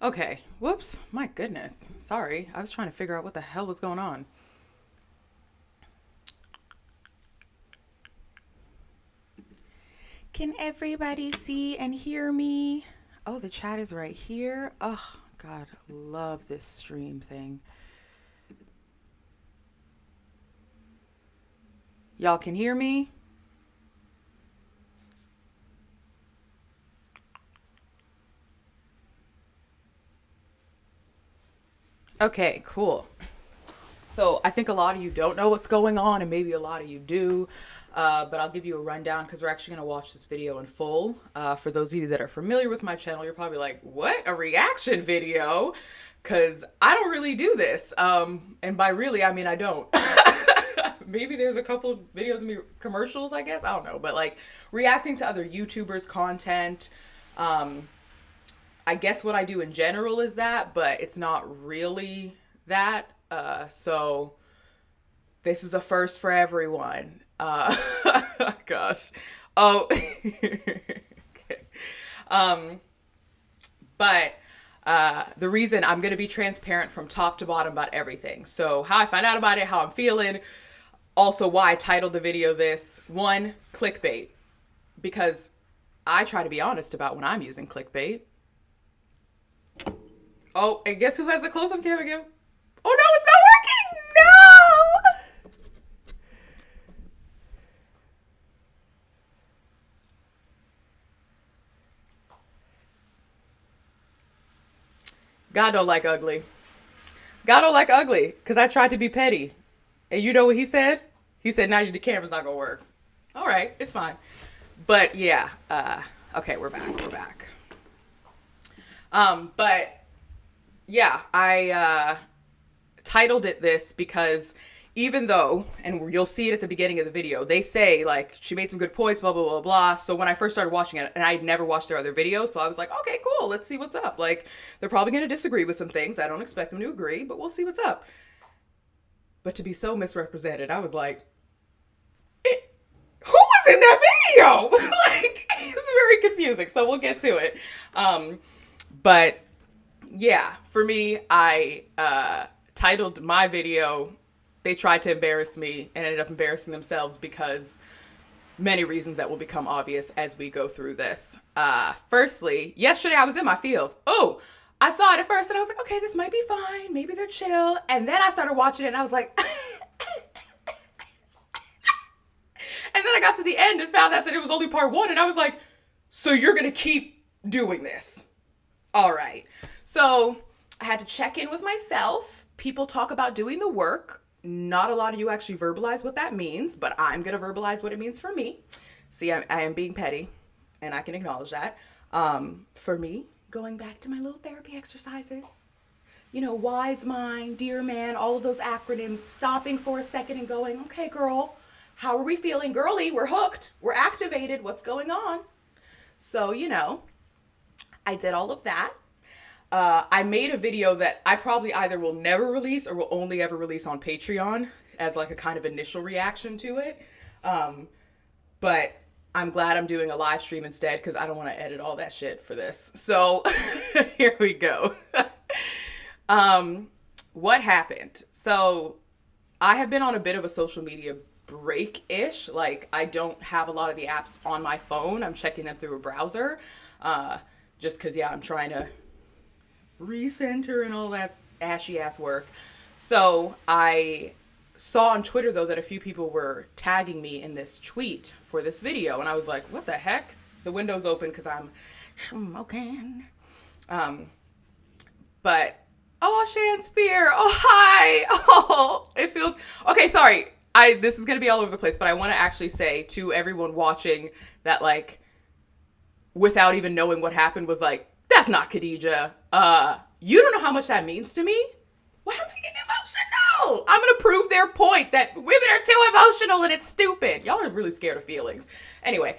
Okay, whoops, my goodness. Sorry, I was trying to figure out what the hell was going on. Can everybody see and hear me? Oh, the chat is right here. Oh, God, love this stream thing. Y'all can hear me? Okay, cool. So I think a lot of you don't know what's going on, and maybe a lot of you do. But I'll give you a rundown because we're actually going to watch this video in full. For those of you that are familiar with my channel, you're probably like, what? A reaction video? Because I don't really do this. And by really, I mean I don't. Maybe there's a couple of videos of me commercials, I guess. I don't know. But like reacting to other YouTubers' content. I guess what I do in general is that, but it's not really that. So this is a first for everyone. Gosh. Oh, okay. Um, but the reason I'm going to be transparent from top to bottom about everything. So how I find out about it, how I'm feeling, also why I titled the video this. One, clickbait. Because I try to be honest about when I'm using clickbait. Oh, and guess who has the close-up camera again? Oh no, it's not working! No! God don't like ugly. God don't like ugly, because I tried to be petty. And you know what he said? He said, now the camera's not gonna work. All right, it's fine. But yeah, okay, we're back. But yeah, I titled it this because even though, and you'll see it at the beginning of the video, they say like she made some good points, blah blah blah blah. So when I first started watching it, and I'd never watched their other videos, so I was like, okay, cool, let's see what's up. Like they're probably gonna disagree with some things. I don't expect them to agree, but we'll see what's up. But to be so misrepresented, I was like, who was in that video? Like it's very confusing. So we'll get to it. But yeah, for me, I titled my video, they tried to embarrass me and ended up embarrassing themselves because many reasons that will become obvious as we go through this. Firstly, yesterday I was in my feels. Oh, I saw it at first and I was like, okay, this might be fine. Maybe they're chill. And then I started watching it and I was like, and then I got to the end and found out that it was only part one. And I was like, so you're going to keep doing this. All right. So I had to check in with myself. People talk about doing the work. Not a lot of you actually verbalize what that means, but I'm going to verbalize what it means for me. See, I am being petty, and I can acknowledge that. For me, going back to my little therapy exercises, you know, wise mind, dear man, all of those acronyms, stopping for a second and going, okay, girl, how are we feeling? Girlie, we're hooked. We're activated. What's going on? So, you know, I did all of that. I made a video that I probably either will never release or will only ever release on Patreon as like a kind of initial reaction to it. But I'm glad I'm doing a live stream instead because I don't want to edit all that shit for this. So here we go. What happened? So I have been on a bit of a social media break-ish. Like I don't have a lot of the apps on my phone. I'm checking them through a browser. Just because, yeah, I'm trying to recenter and all that ashy ass work. So I saw on Twitter though that a few people were tagging me in this tweet for this video, and I was like, what the heck? The window's open because I'm smoking. But oh, Shan Spear, oh hi, oh it feels okay. Sorry, this is gonna be all over the place, but I want to actually say to everyone watching that like without even knowing what happened was like, that's not Khadija. You don't know how much that means to me. Why am I getting emotional? I'm gonna prove their point that women are too emotional and it's stupid. Y'all are really scared of feelings. Anyway,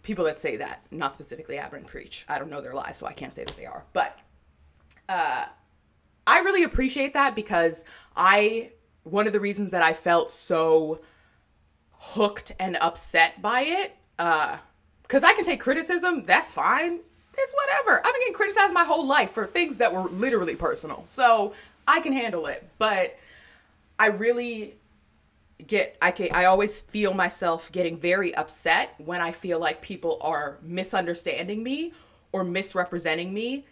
people that say that, not specifically Aberrant Preach. I don't know their lives, so I can't say that they are. But I really appreciate that because one of the reasons that I felt so hooked and upset by it, because I can take criticism, that's fine. It's whatever. I've been getting criticized my whole life for things that were literally personal. So I can handle it. But I really I always feel myself getting very upset when I feel like people are misunderstanding me or misrepresenting me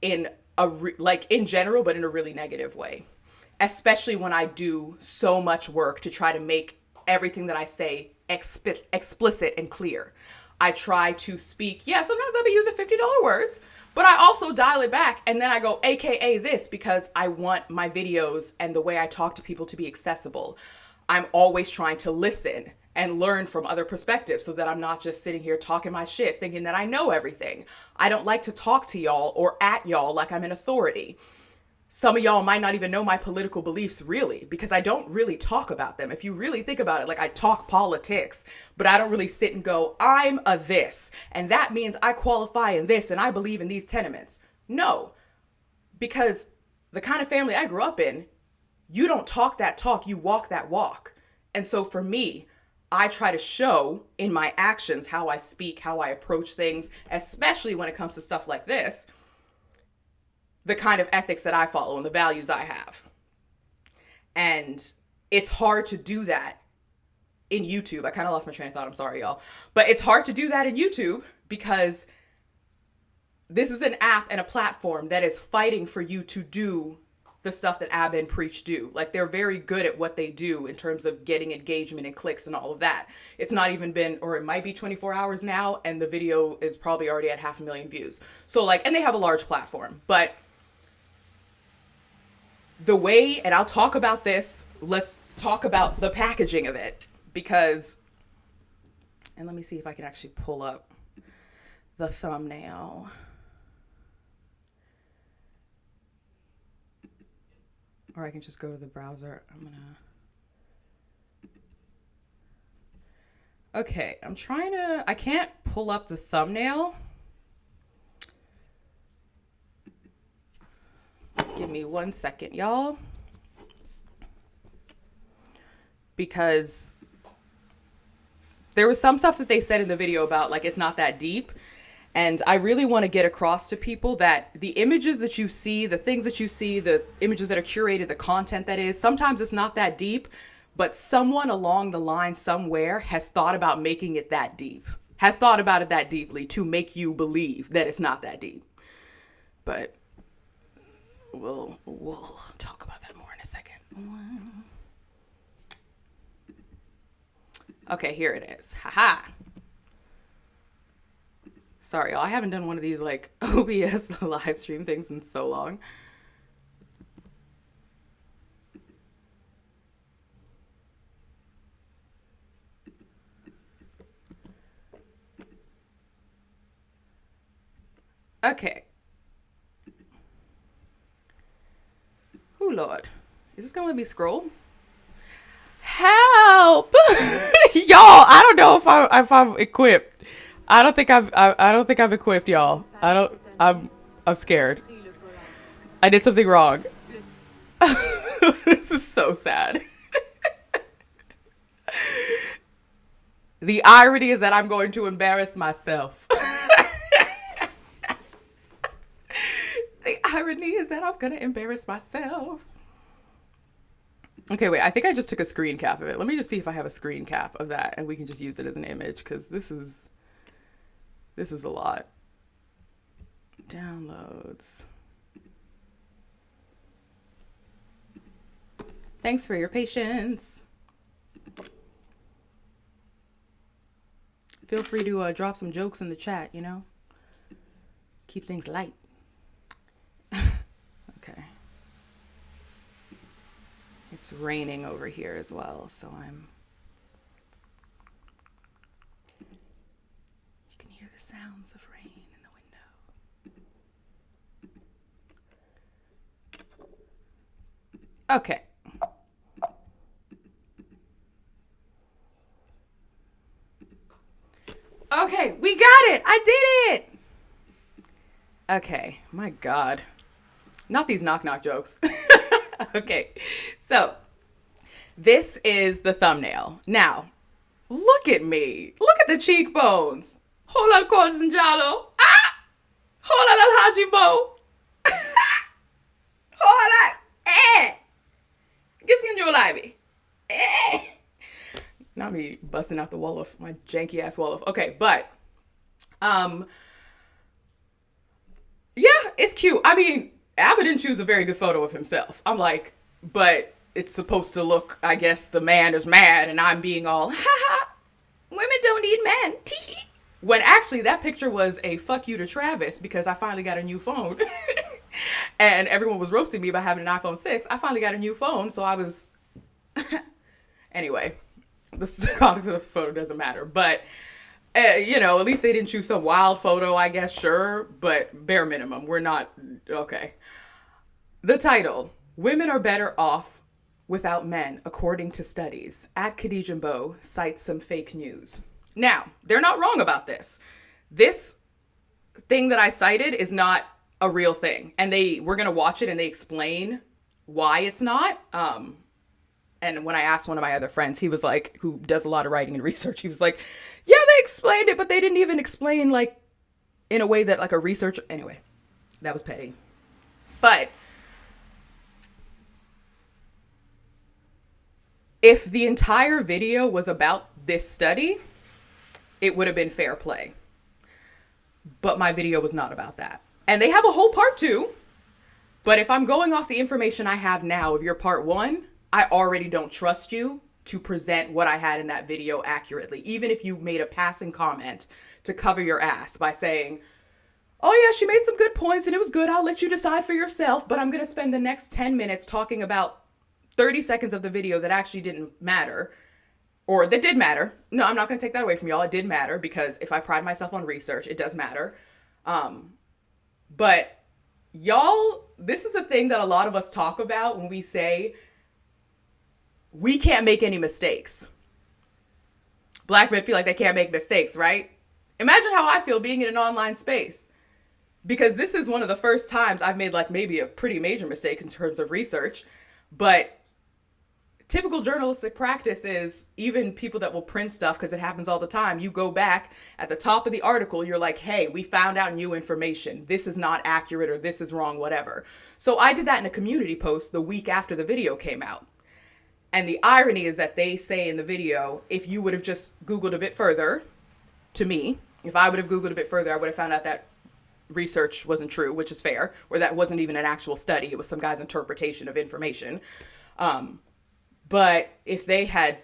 in like in general, but in a really negative way. Especially when I do so much work to try to make everything that I say explicit and clear. I try to speak, yeah, sometimes I'll be using $50 words, but I also dial it back and then I go, AKA this, because I want my videos and the way I talk to people to be accessible. I'm always trying to listen and learn from other perspectives so that I'm not just sitting here talking my shit thinking that I know everything. I don't like to talk to y'all or at y'all like I'm an authority. Some of y'all might not even know my political beliefs really, because I don't really talk about them. If you really think about it, like I talk politics, but I don't really sit and go, I'm a this, and that means I qualify in this, and I believe in these tenements. No, because the kind of family I grew up in, you don't talk that talk, you walk that walk. And so for me, I try to show in my actions how I speak, how I approach things, especially when it comes to stuff like this, the kind of ethics that I follow and the values I have. And it's hard to do that in YouTube. I kind of lost my train of thought. I'm sorry, y'all. But it's hard to do that in YouTube because this is an app and a platform that is fighting for you to do the stuff that Abba and Preach do. Like, they're very good at what they do in terms of getting engagement and clicks and all of that. It's not even been, or it might be 24 hours now, and the video is probably already at 500,000 views. So like, and they have a large platform, but the way, and I'll talk about this, let's talk about the packaging of it, because, and let me see if I can actually pull up the thumbnail. Or I can just go to the browser. Okay, I can't pull up the thumbnail. Give me 1 second, y'all. Because there was some stuff that they said in the video about, like, it's not that deep. And I really want to get across to people that the images that you see, the things that you see, the images that are curated, the content that is, sometimes it's not that deep, but someone along the line somewhere has thought about making it that deep, has thought about it that deeply to make you believe that it's not that deep. But we'll talk about that more in a second. Okay, here it is. Haha. Sorry, y'all. I haven't done one of these like OBS live stream things in so long. Okay. Oh, Lord. Is this gonna let me scroll? Help! Y'all, I don't know if I'm equipped. I don't think I'm equipped, y'all. I'm scared. I did something wrong. This is so sad. The irony is that I'm going to embarrass myself. The irony is that I'm going to embarrass myself. Okay, wait, I think I just took a screen cap of it. Let me just see if I have a screen cap of that and we can just use it as an image, because this is a lot. Downloads. Thanks for your patience. Feel free to drop some jokes in the chat, you know? Keep things light. Okay. It's raining over here as well, so you can hear the sounds of rain in the window. Okay. Okay, we got it. I did it. Okay, my God. Not these knock-knock jokes. Okay, so this is the thumbnail. Now, look at me. Look at the cheekbones. Hold on, Course and Jalo. Ah! Hold on, Khadija Mbowe. Hold on. Get some new livey. Not me busting out the Wolof, my janky ass Wolof. Okay, but yeah, it's cute. I mean, Abba didn't choose a very good photo of himself. I'm like, but it's supposed to look, I guess, the man is mad and I'm being all, haha, women don't need men. Tee. When actually that picture was a fuck you to Travis because I finally got a new phone. And everyone was roasting me about having an iPhone 6. I finally got a new phone, so I was... Anyway, the context of the photo doesn't matter. But, you know, at least they didn't choose some wild photo, I guess, sure. But bare minimum, we're not... Okay. The title, Women Are Better Off Without Men, According to Studies. At Khadija Mbowe cites some fake news. Now, they're not wrong about this. This thing that I cited is not a real thing. And we're going to watch it and they explain why it's not. And when I asked one of my other friends, he was like, who does a lot of writing and research, he was like, yeah, they explained it, but they didn't even explain like in a way that like a researcher, anyway, that was petty. But if the entire video was about this study, it would have been fair play. But my video was not about that. And they have a whole part 2. But if I'm going off the information I have now of your part 1, I already don't trust you to present what I had in that video accurately. Even if you made a passing comment to cover your ass by saying, oh yeah, she made some good points and it was good. I'll let you decide for yourself. But I'm going to spend the next 10 minutes talking about 30 seconds of the video that actually didn't matter. Or that did matter. No, I'm not going to take that away from y'all. It did matter because if I pride myself on research, it does matter. But y'all, this is a thing that a lot of us talk about when we say we can't make any mistakes. Black men feel like they can't make mistakes, right? Imagine how I feel being in an online space. Because this is one of the first times I've made like maybe a pretty major mistake in terms of research. But typical journalistic practice is even people that will print stuff, because it happens all the time, you go back at the top of the article, you're like, hey, we found out new information. This is not accurate or this is wrong, whatever. So I did that in a community post the week after the video came out. And the irony is that they say in the video, if you would have just Googled a bit further, to me, if I would have Googled a bit further, I would have found out that research wasn't true, which is fair, or that wasn't even an actual study. It was some guy's interpretation of information. But if they had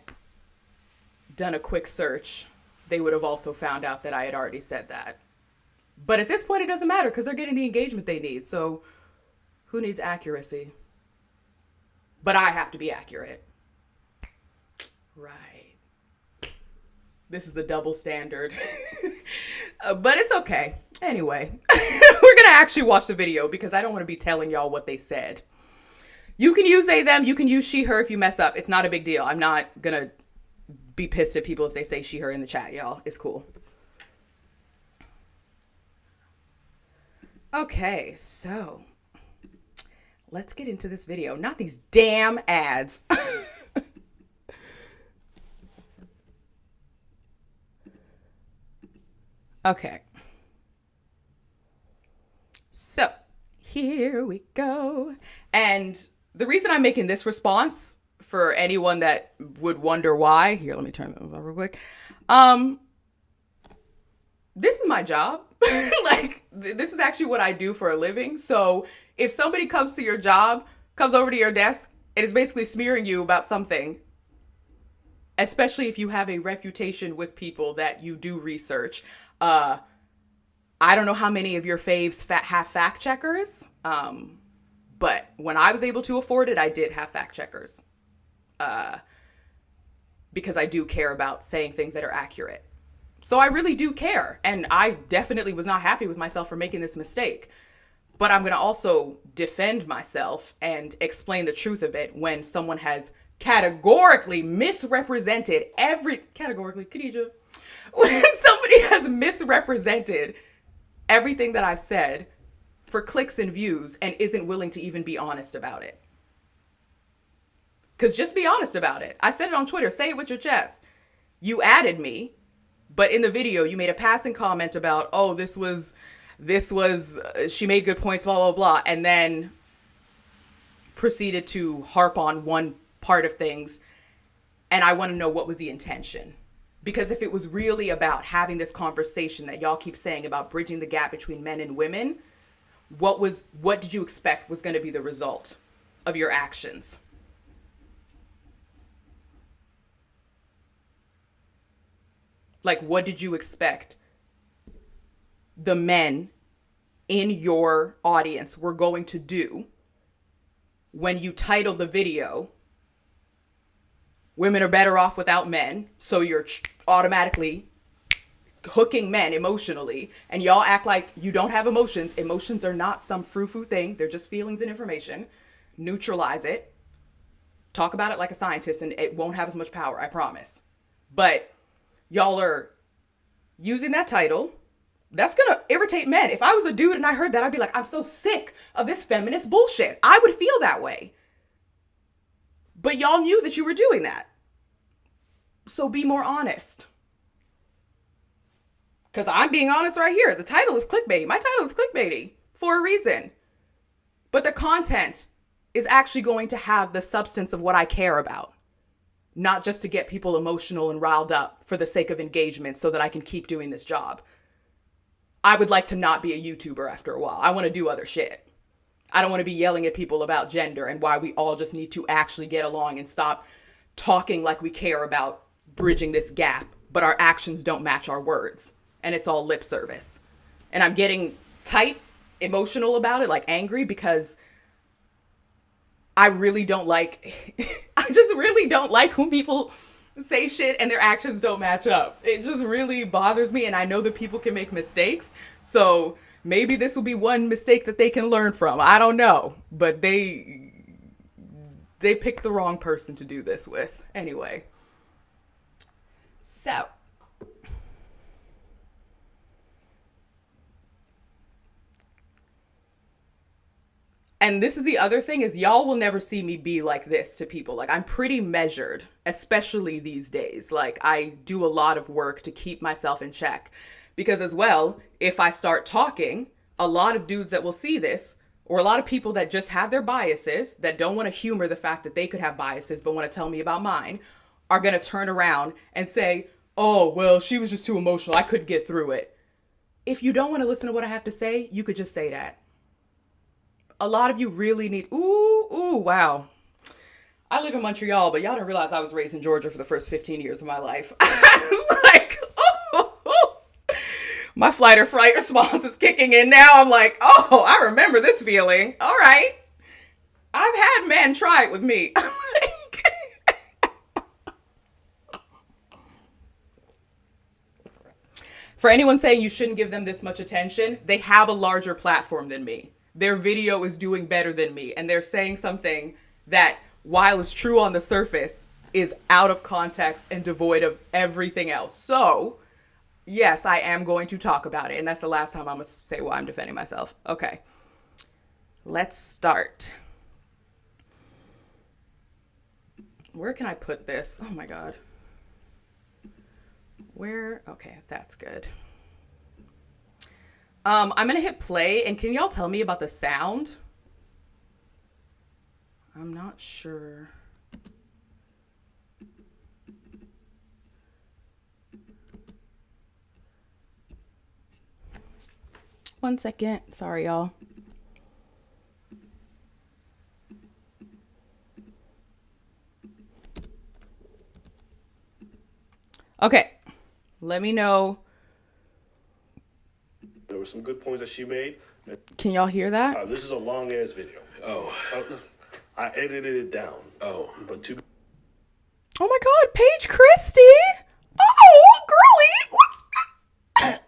done a quick search, they would have also found out that I had already said that. But at this point, it doesn't matter because they're getting the engagement they need. So who needs accuracy? But I have to be accurate. Right. This is the double standard. But it's okay. Anyway, we're going to actually watch the video because I don't want to be telling y'all what they said. You can use they, them. You can use she, her if you mess up. It's not a big deal. I'm not going to be pissed at people if they say she, her in the chat, y'all. It's cool. Okay, so let's get into this video. Not these damn ads. Okay. So here we go. And the reason I'm making this response for anyone that would wonder why, here, let me turn those over real quick. This is my job. Like, this is actually what I do for a living. So if somebody comes to your job, comes over to your desk, and is basically smearing you about something, especially if you have a reputation with people that you do research, I don't know how many of your faves have fact checkers. But when I was able to afford it, I did have fact checkers. Because I do care about saying things that are accurate. So I really do care. And I definitely was not happy with myself for making this mistake. But I'm going to also defend myself and explain the truth of it when someone has categorically misrepresented categorically, Khadija, when somebody has misrepresented everything that I've said for clicks and views and isn't willing to even be honest about it. Because just be honest about it. I said it on Twitter. Say it with your chest. You added me, but in the video, you made a passing comment about, oh, this was this was, she made good points, blah, blah, blah. And then proceeded to harp on one part of things. And I want to know what was the intention. Because if it was really about having this conversation that y'all keep saying about bridging the gap between men and women, what did you expect was going to be the result of your actions? Like, what did you expect the men in your audience were going to do when you titled the video, "Women are better off without men," so you're automatically hooking men emotionally, and y'all act like you don't have emotions. Emotions are not some frou-frou thing. They're just feelings and information. Neutralize it. Talk about it like a scientist, and it won't have as much power, I promise. But y'all are using that title. That's gonna irritate men. If I was a dude and I heard that, I'd be like, I'm so sick of this feminist bullshit. I would feel that way. But y'all knew that you were doing that. So be more honest. Because I'm being honest right here. The title is clickbaity. My title is clickbaity for a reason. But the content is actually going to have the substance of what I care about. Not just to get people emotional and riled up for the sake of engagement so that I can keep doing this job. I would like to not be a YouTuber after a while. I want to do other shit. I don't want to be yelling at people about gender and why we all just need to actually get along and stop talking like we care about bridging this gap, but our actions don't match our words. And it's all lip service. And I'm getting tight, emotional about it, like angry, because I really don't like, I just really don't like when people say shit and their actions don't match up. It just really bothers me. And I know that people can make mistakes. So maybe this will be one mistake that they can learn from. I don't know. But they picked the wrong person to do this with. Anyway. So. And this is the other thing, is y'all will never see me be like this to people. Like, I'm pretty measured, especially these days. Like, I do a lot of work to keep myself in check. Because as well, if I start talking, a lot of dudes that will see this, or a lot of people that just have their biases, that don't want to humor the fact that they could have biases, but want to tell me about mine, are going to turn around and say, oh, well, she was just too emotional. I couldn't get through it. If you don't want to listen to what I have to say, you could just say that. A lot of you really need, wow. I live in Montreal, but y'all don't realize I was raised in Georgia for the first 15 years of my life. It's like, my flight or fright response is kicking in now. I'm like, oh, I remember this feeling. All right. I've had men try it with me. For anyone saying you shouldn't give them this much attention, they have a larger platform than me. Their video is doing better than me, and they're saying something that, while it's true on the surface, is out of context and devoid of everything else. So, yes, I am going to talk about it, and that's the last time I'm going to say why I'm defending myself. Okay, let's start. Where can I put this? Oh my God. Where? Okay, that's good. I'm going to hit play, and can y'all tell me about the sound? I'm not sure. One second. Sorry, y'all. Okay. Let me know. There were some good points that she made. Can y'all hear that? This is a long ass video. Oh. I edited it down. Oh. But to Oh my God, Paige Christie. Oh, girly.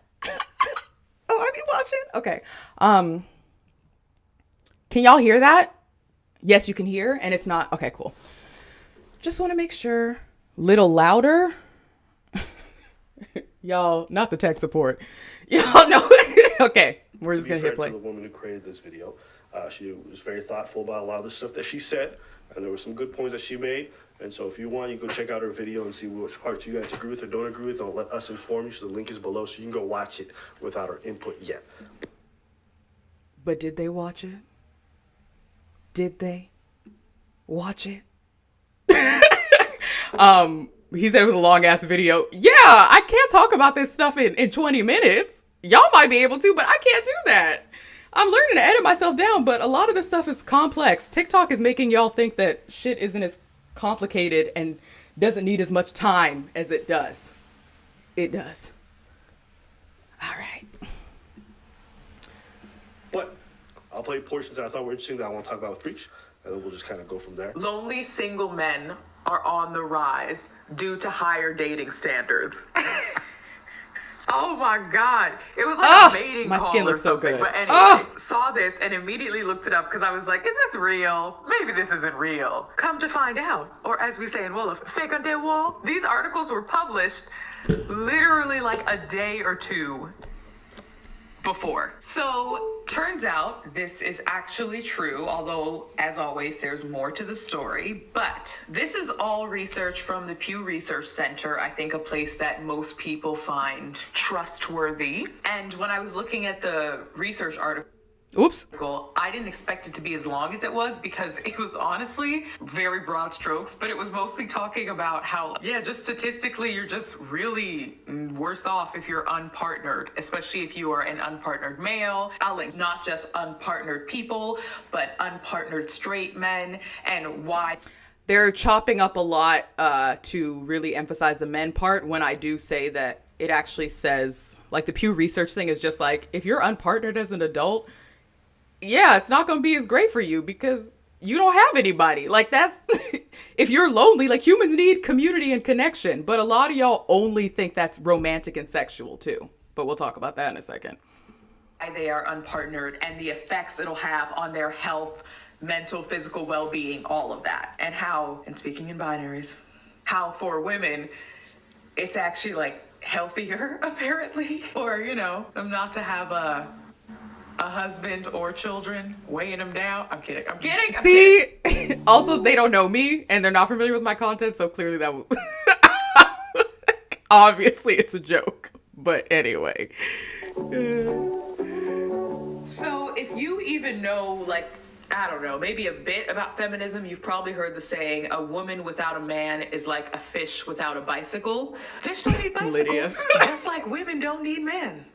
Oh, I be watching. Okay. Can y'all hear that? Yes, you can hear, and it's not. Okay, cool. Just want to make sure. Little louder. Y'all, not the tech support. Y'all know. Okay, we're just going to hit play. To the woman who created this video. She was very thoughtful about a lot of the stuff that she said, and there were some good points that she made. And so if you want, you can go check out her video and see which parts you guys agree with or don't agree with. Don't let us inform you. So the link is below, so you can go watch it without her input yet. But did they watch it? Did they watch it? He said it was a long ass video. Yeah, I can't talk about this stuff in 20 minutes. Y'all might be able to, but I can't do that. I'm learning to edit myself down, but a lot of this stuff is complex. TikTok is making y'all think that shit isn't as complicated and doesn't need as much time as it does. It does. All right. But I'll play portions that I thought were interesting that I want to talk about with Preach, and then we'll just kind of go from there. Lonely single men are on the rise due to higher dating standards. Oh my God. It was like a mating my call skin or looks so something. good. But anyway, saw this and immediately looked it up because I was like, is this real? Maybe this isn't real. Come to find out, or as we say in Wolof, fake on their wall. These articles were published literally like a day or two before. So turns out this is actually true, although as always there's more to the story. But this is all research from the Pew Research Center, I think a place that most people find trustworthy. And when I was looking at the research article, Oops. I didn't expect it to be as long as it was because it was honestly very broad strokes, but it was mostly talking about how, yeah, just statistically, you're just really worse off if you're unpartnered, especially if you are an unpartnered male. I'll link not just unpartnered people, but unpartnered straight men and why. They're chopping up a lot to really emphasize the men part when I do say that it actually says, like the Pew Research thing is just like, if you're unpartnered as an adult, yeah, it's not going to be as great for you because you don't have anybody. Like that's, if you're lonely, like humans need community and connection, but a lot of y'all only think that's romantic and sexual too. But we'll talk about that in a second. They are unpartnered and the effects it'll have on their health, mental, physical well-being, all of that. And how, and speaking in binaries, how for women, it's actually like healthier apparently, or, you know, them not to have a husband or children weighing them down. I'm kidding. See, also they don't know me and they're not familiar with my content, so clearly that will obviously it's a joke. But anyway. So if you even know, like, I don't know, maybe a bit about feminism, you've probably heard the saying, a woman without a man is like a fish without a bicycle. Fish don't need bicycles, Lydia. just like women don't need men.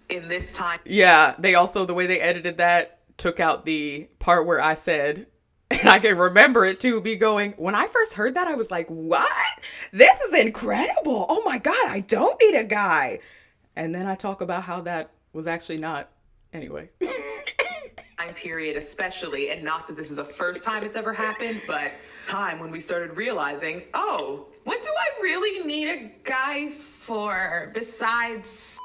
In this time. Yeah, they also, the way they edited that, took out the part where I said, and I can remember it too, be going, when I first heard that, I was like, what? This is incredible. Oh my God, I don't need a guy. And then I talk about how that was actually not, anyway. Time period especially, and not that this is the first time it's ever happened, but time when we started realizing, oh, what do I really need a guy for besides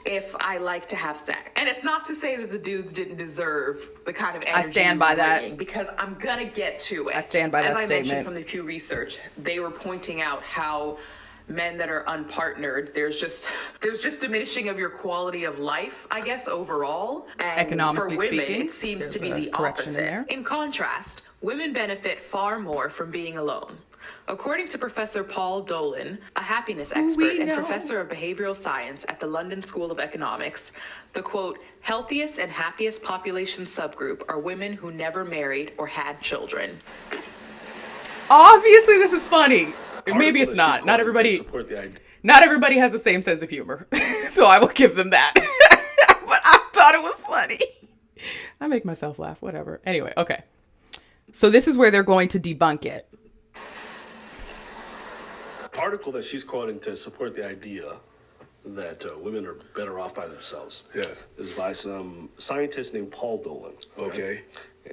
if I like to have sex? And it's not to say that the dudes didn't deserve the kind of energy I stand by that. bringing, because I'm gonna get to it. I stand by that statement. As I mentioned from the Pew Research, they were pointing out how men that are unpartnered, there's just diminishing of your quality of life, I guess, overall. And Economically for women, speaking, it seems to be there's a the correction in opposite. there. In contrast, women benefit far more from being alone. According to Professor Paul Dolan, a happiness expert and professor of behavioral science at the London School of Economics, the quote, healthiest and happiest population subgroup are women who never married or had children. Obviously, this is funny. Maybe it's not. Not everybody has the same sense of humor. So I will give them that. But I thought it was funny. I make myself laugh, whatever. Anyway, okay. So this is where they're going to debunk it. Article that she's quoting to support the idea that women are better off by themselves. Yeah. Is by some scientist named Paul Dolan. Okay.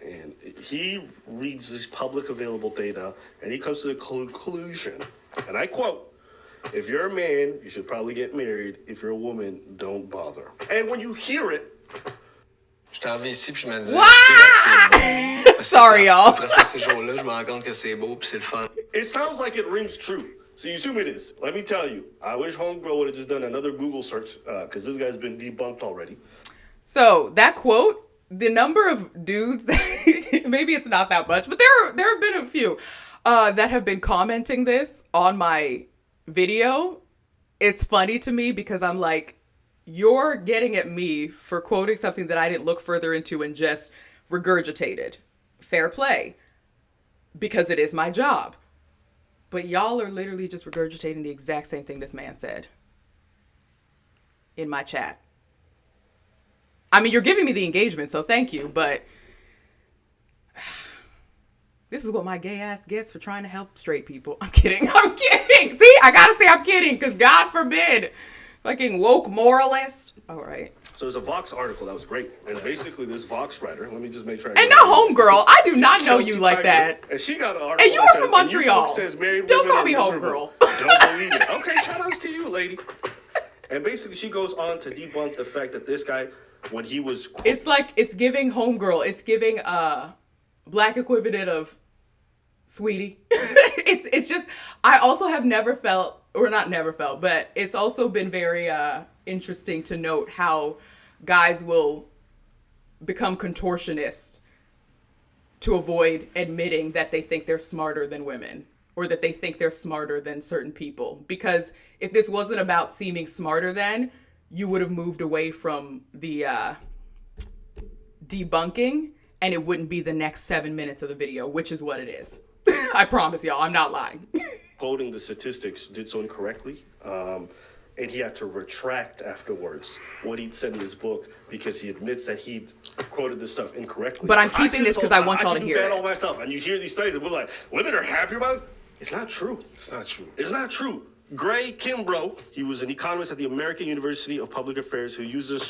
And he reads this public available data and he comes to the conclusion, and I quote, if you're a man, you should probably get married. If you're a woman, don't bother. And when you hear it, J'étais arrivé ici puis je me disais, c'est beau. Sorry, y'all. Après ces jours-là, je me rends compte que c'est beau puis c'est le fun. it sounds like it rings true. So you assume it is. Let me tell you, I wish Homegirl would have just done another Google search because this guy's been debunked already. So that quote, the number of dudes, maybe it's not that much, but there have been a few that have been commenting this on my video. It's funny to me because I'm like, you're getting at me for quoting something that I didn't look further into and just regurgitated. Fair play. Because it is my job. But y'all are literally just regurgitating the exact same thing this man said in my chat. I mean, you're giving me the engagement, so thank you, but this is what my gay ass gets for trying to help straight people. I'm kidding. See, I gotta say I'm kidding, because God forbid. Fucking woke moralist. All right. So there's a Vox article that was great. And basically this Vox writer, let me just make sure. And not homegirl. I do not know you like that. And she got an article. And you are from Montreal. Says married Don't call me miserable. homegirl. Don't believe it. Okay, shout outs to you, lady. And basically she goes on to debunk the fact that this guy, when he was... It's like, it's giving homegirl. It's giving black equivalent of sweetie. It's just, I also have never felt, or not never felt, but it's also been very interesting to note how guys will become contortionists to avoid admitting that they think they're smarter than women, or that they think they're smarter than certain people. Because if this wasn't about seeming smarter than, you would have moved away from the debunking, and it wouldn't be the next 7 minutes of the video, which is what it is. I promise y'all, I'm not lying. Quoting the statistics, did so incorrectly. And he had to retract afterwards what he'd said in his book because he admits that he quoted this stuff incorrectly. But I'm keeping this because I want y'all to hear it. All myself, and you hear these studies and we're like, women are happy about it. It's not true. It's not true. It's not true. Gray Kimbrough, he was an economist at the American University of Public Affairs who uses the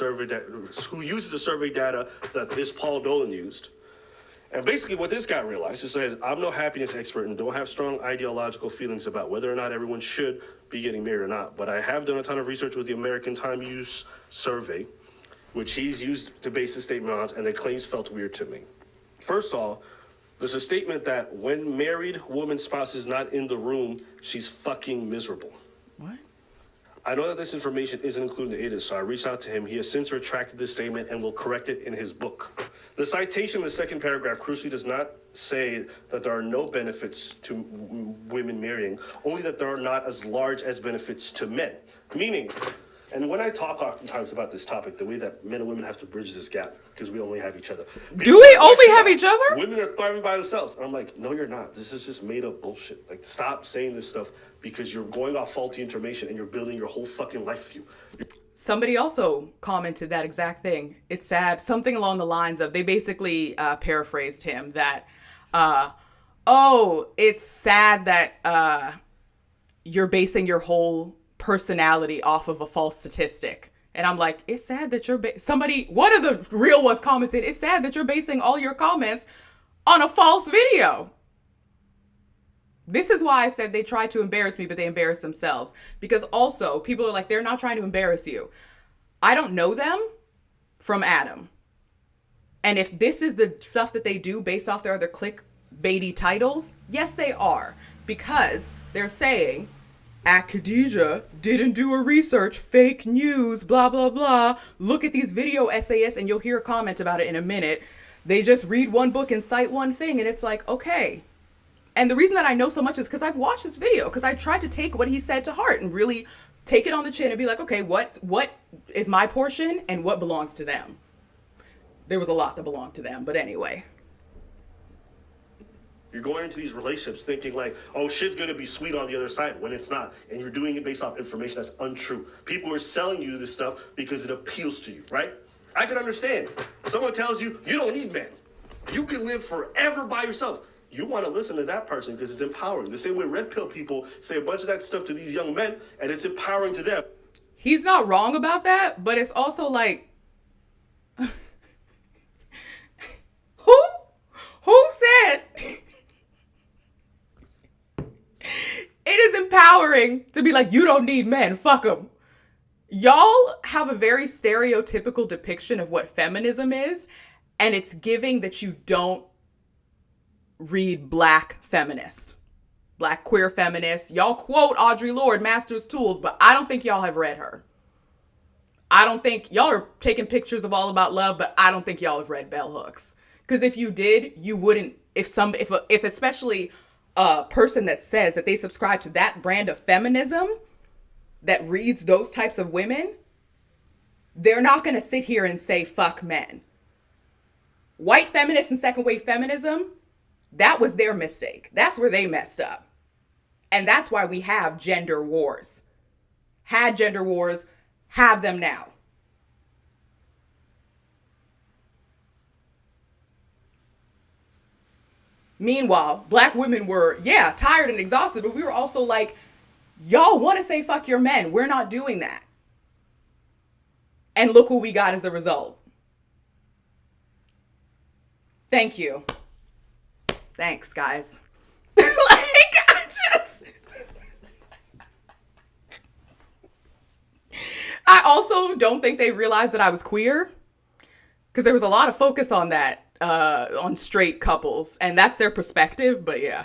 survey data that this Paul Dolan used. And basically what this guy realized is that I'm no happiness expert and don't have strong ideological feelings about whether or not everyone should be getting married or not. But I have done a ton of research with the American Time Use Survey, which he's used to base his statement on, and the claims felt weird to me. First of all, there's a statement that when married woman's spouse is not in the room, she's fucking miserable. What? I know that this information isn't included in the ADIS, so I reached out to him. He has since retracted this statement and will correct it in his book. The citation in the second paragraph crucially does not say that there are no benefits to women marrying, only that there are not as large as benefits to men. Meaning, and when I talk oftentimes about this topic, the way that men and women have to bridge this gap, because we only have each other. Do we only have each other? Women are thriving by themselves. And I'm like, no, you're not. This is just made up bullshit. Like, stop saying this stuff because you're going off faulty information and you're building your whole fucking life view. Somebody also commented that exact thing. It's sad. Something along the lines of, they basically paraphrased him that, oh, it's sad that you're basing your whole personality off of a false statistic. And I'm like, it's sad that one of the real ones commented, it's sad that you're basing all your comments on a false video. This is why I said they tried to embarrass me, but they embarrassed themselves. Because also, people are like, they're not trying to embarrass you. I don't know them from Adam. And if this is the stuff that they do based off their other clickbaity titles, yes, they are. Because they're saying, Khadija didn't do a research, fake news, blah, blah, blah. Look at these video essayists, and you'll hear a comment about it in a minute. They just read one book and cite one thing, and it's like, okay. And the reason that I know so much is because I've watched this video, because I tried to take what he said to heart and really take it on the chin and be like, okay, what is my portion and what belongs to them? There was a lot that belonged to them, but anyway. You're going into these relationships thinking like, oh, shit's going to be sweet on the other side when it's not. And you're doing it based off information that's untrue. People are selling you this stuff because it appeals to you, right? I can understand. Someone tells you, you don't need men. You can live forever by yourself. You want to listen to that person because it's empowering. The same way red pill people say a bunch of that stuff to these young men, and it's empowering to them. He's not wrong about that, but it's also like, who said it is empowering to be like, you don't need men, fuck them. Y'all have a very stereotypical depiction of what feminism is, and it's giving that you don't read black feminist, black queer feminist. Y'all quote Audre Lorde, Master's Tools, but I don't think y'all have read her. I don't think y'all are taking pictures of All About Love, but I don't think y'all have read Bell Hooks. Because if you did, you wouldn't, if especially a person that says that they subscribe to that brand of feminism that reads those types of women, they're not going to sit here and say fuck men. White feminists and second wave feminism, that was their mistake. That's where they messed up. And that's why we have gender wars. Had gender wars, have them now. Meanwhile, black women were, tired and exhausted, but we were also like, y'all want to say fuck your men. We're not doing that. And look what we got as a result. Thank you. Thanks, guys. I also don't think they realized that I was queer, because there was a lot of focus on that, on straight couples, and that's their perspective, but yeah.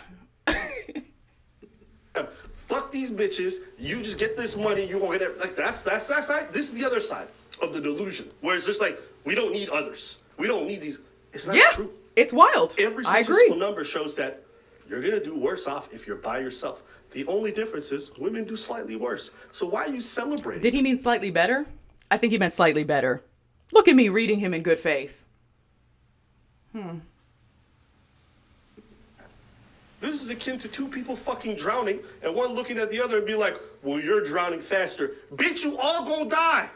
Fuck these bitches. You just get this money. You gonna get it. Like that's that side. This is the other side of the delusion, where it's just like we don't need others. We don't need these. It's not true. It's wild. Every statistical number shows that you're gonna do worse off if you're by yourself. The only difference is women do slightly worse. So why are you celebrating? Did he mean slightly better? I think he meant slightly better. Look at me reading him in good faith. This is akin to two people fucking drowning and one looking at the other and be like, well, you're drowning faster. Bitch, you all gonna die.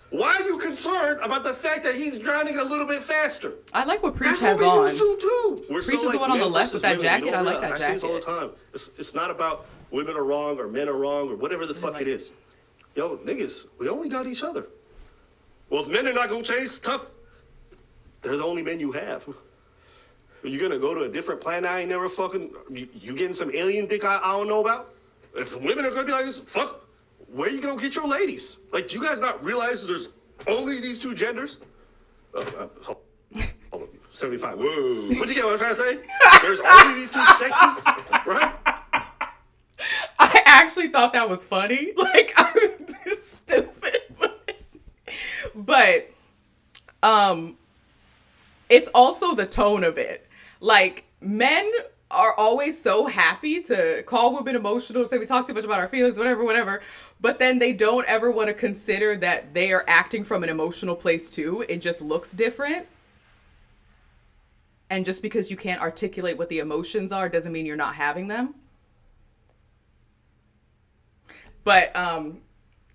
Why are you concerned about the fact that he's drowning a little bit faster? I like what Preach That's has what we on. used to too. We're Preach so is the one on the left with that jacket. I like that I say this all the jacket. time. It's not about women are wrong or men are wrong or whatever the fuck it is. Yo, niggas, we only got each other. Well, if men are not gonna change, tough. They're the only men you have. You gonna go to a different planet I ain't never fucking... You getting some alien dick I don't know about? If women are gonna be like this, fuck... Where you gonna get your ladies? Like, do you guys not realize there's only these two genders? Hold on. 75. Whoa. What'd you get what I'm trying to say? There's only these two sexes, right? I actually thought that was funny. Like, I was just stupid. But it's also the tone of it. Like, men are always so happy to call women emotional, say we talk too much about our feelings, whatever, but then they don't ever want to consider that they are acting from an emotional place too. It just looks different. And just because you can't articulate what the emotions are doesn't mean you're not having them. But,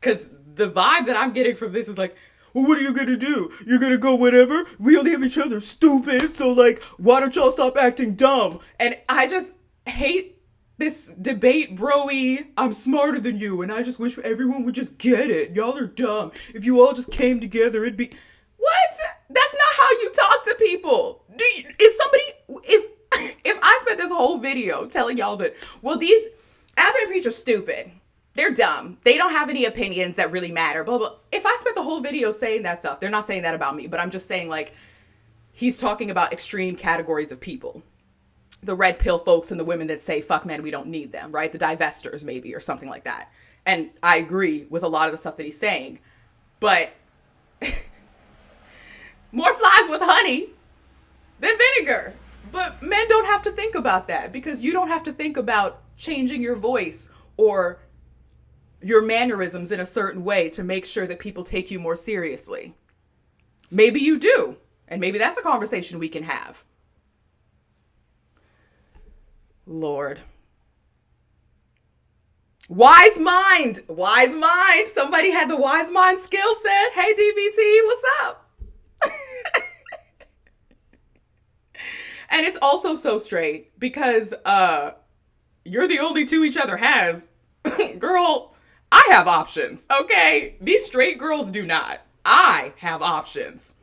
because the vibe that I'm getting from this is like, well, what are you gonna do? You're gonna go whatever? We only have each other, stupid. So, like, why don't y'all stop acting dumb? And I just hate this debate, bro-y. I'm smarter than you, and I just wish everyone would just get it. Y'all are dumb. If you all just came together, it'd be... What? That's not how you talk to people. If I spent this whole video telling y'all that, well, these Abba and Preach are stupid. They're dumb. They don't have any opinions that really matter, blah, blah. If I spent the whole video saying that stuff, they're not saying that about me, but I'm just saying, like, he's talking about extreme categories of people. The red pill folks and the women that say, fuck men, we don't need them, right? The divestors, maybe, or something like that. And I agree with a lot of the stuff that he's saying, but more flies with honey than vinegar. But men don't have to think about that, because you don't have to think about changing your voice or your mannerisms in a certain way to make sure that people take you more seriously. Maybe you do. And maybe that's a conversation we can have. Lord. Wise mind. Wise mind. Somebody had the wise mind skill set. Hey, DBT, what's up? And it's also so straight because you're the only two each other has. Girl, I have options, okay? These straight girls do not. I have options.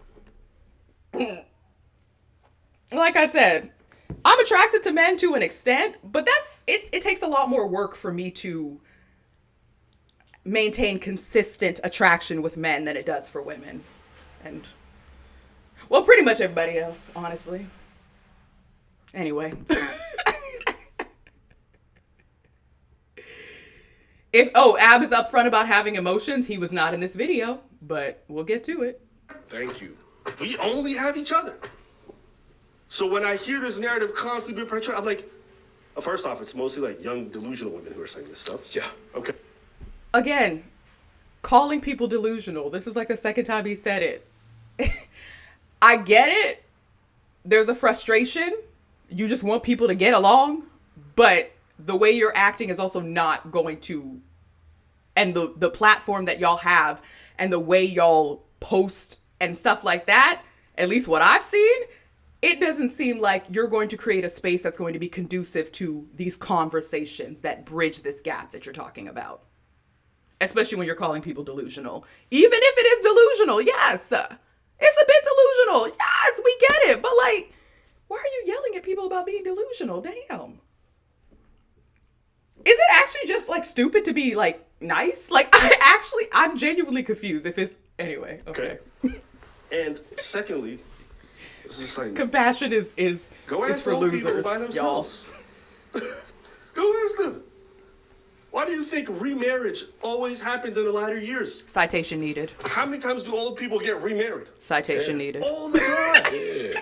Like I said, I'm attracted to men to an extent, but it takes a lot more work for me to maintain consistent attraction with men than it does for women. And, well, pretty much everybody else, honestly. Anyway. Ab is upfront about having emotions. He was not in this video, but we'll get to it. Thank you. We only have each other. So when I hear this narrative constantly being portrayed, I'm like, first off, it's mostly like young delusional women who are saying this stuff. Yeah. Okay. Again, calling people delusional. This is like the second time he said it. I get it. There's a frustration. You just want people to get along, but the way you're acting is also not going to, and the platform that y'all have and the way y'all post and stuff like that, at least what I've seen, it doesn't seem like you're going to create a space that's going to be conducive to these conversations that bridge this gap that you're talking about. Especially when you're calling people delusional. Even if it is delusional, yes. It's a bit delusional. Yes, we get it. But like, why are you yelling at people about being delusional? Damn. Is it actually just like stupid to be like nice? Like I'm genuinely confused if it's, anyway, okay. And secondly, it's just like, compassion is go ask for old people losers, by y'all. themselves. Go ask them. Why do you think remarriage always happens in the latter years? Citation needed. How many times do old people get remarried? Citation needed. All the time. Yeah.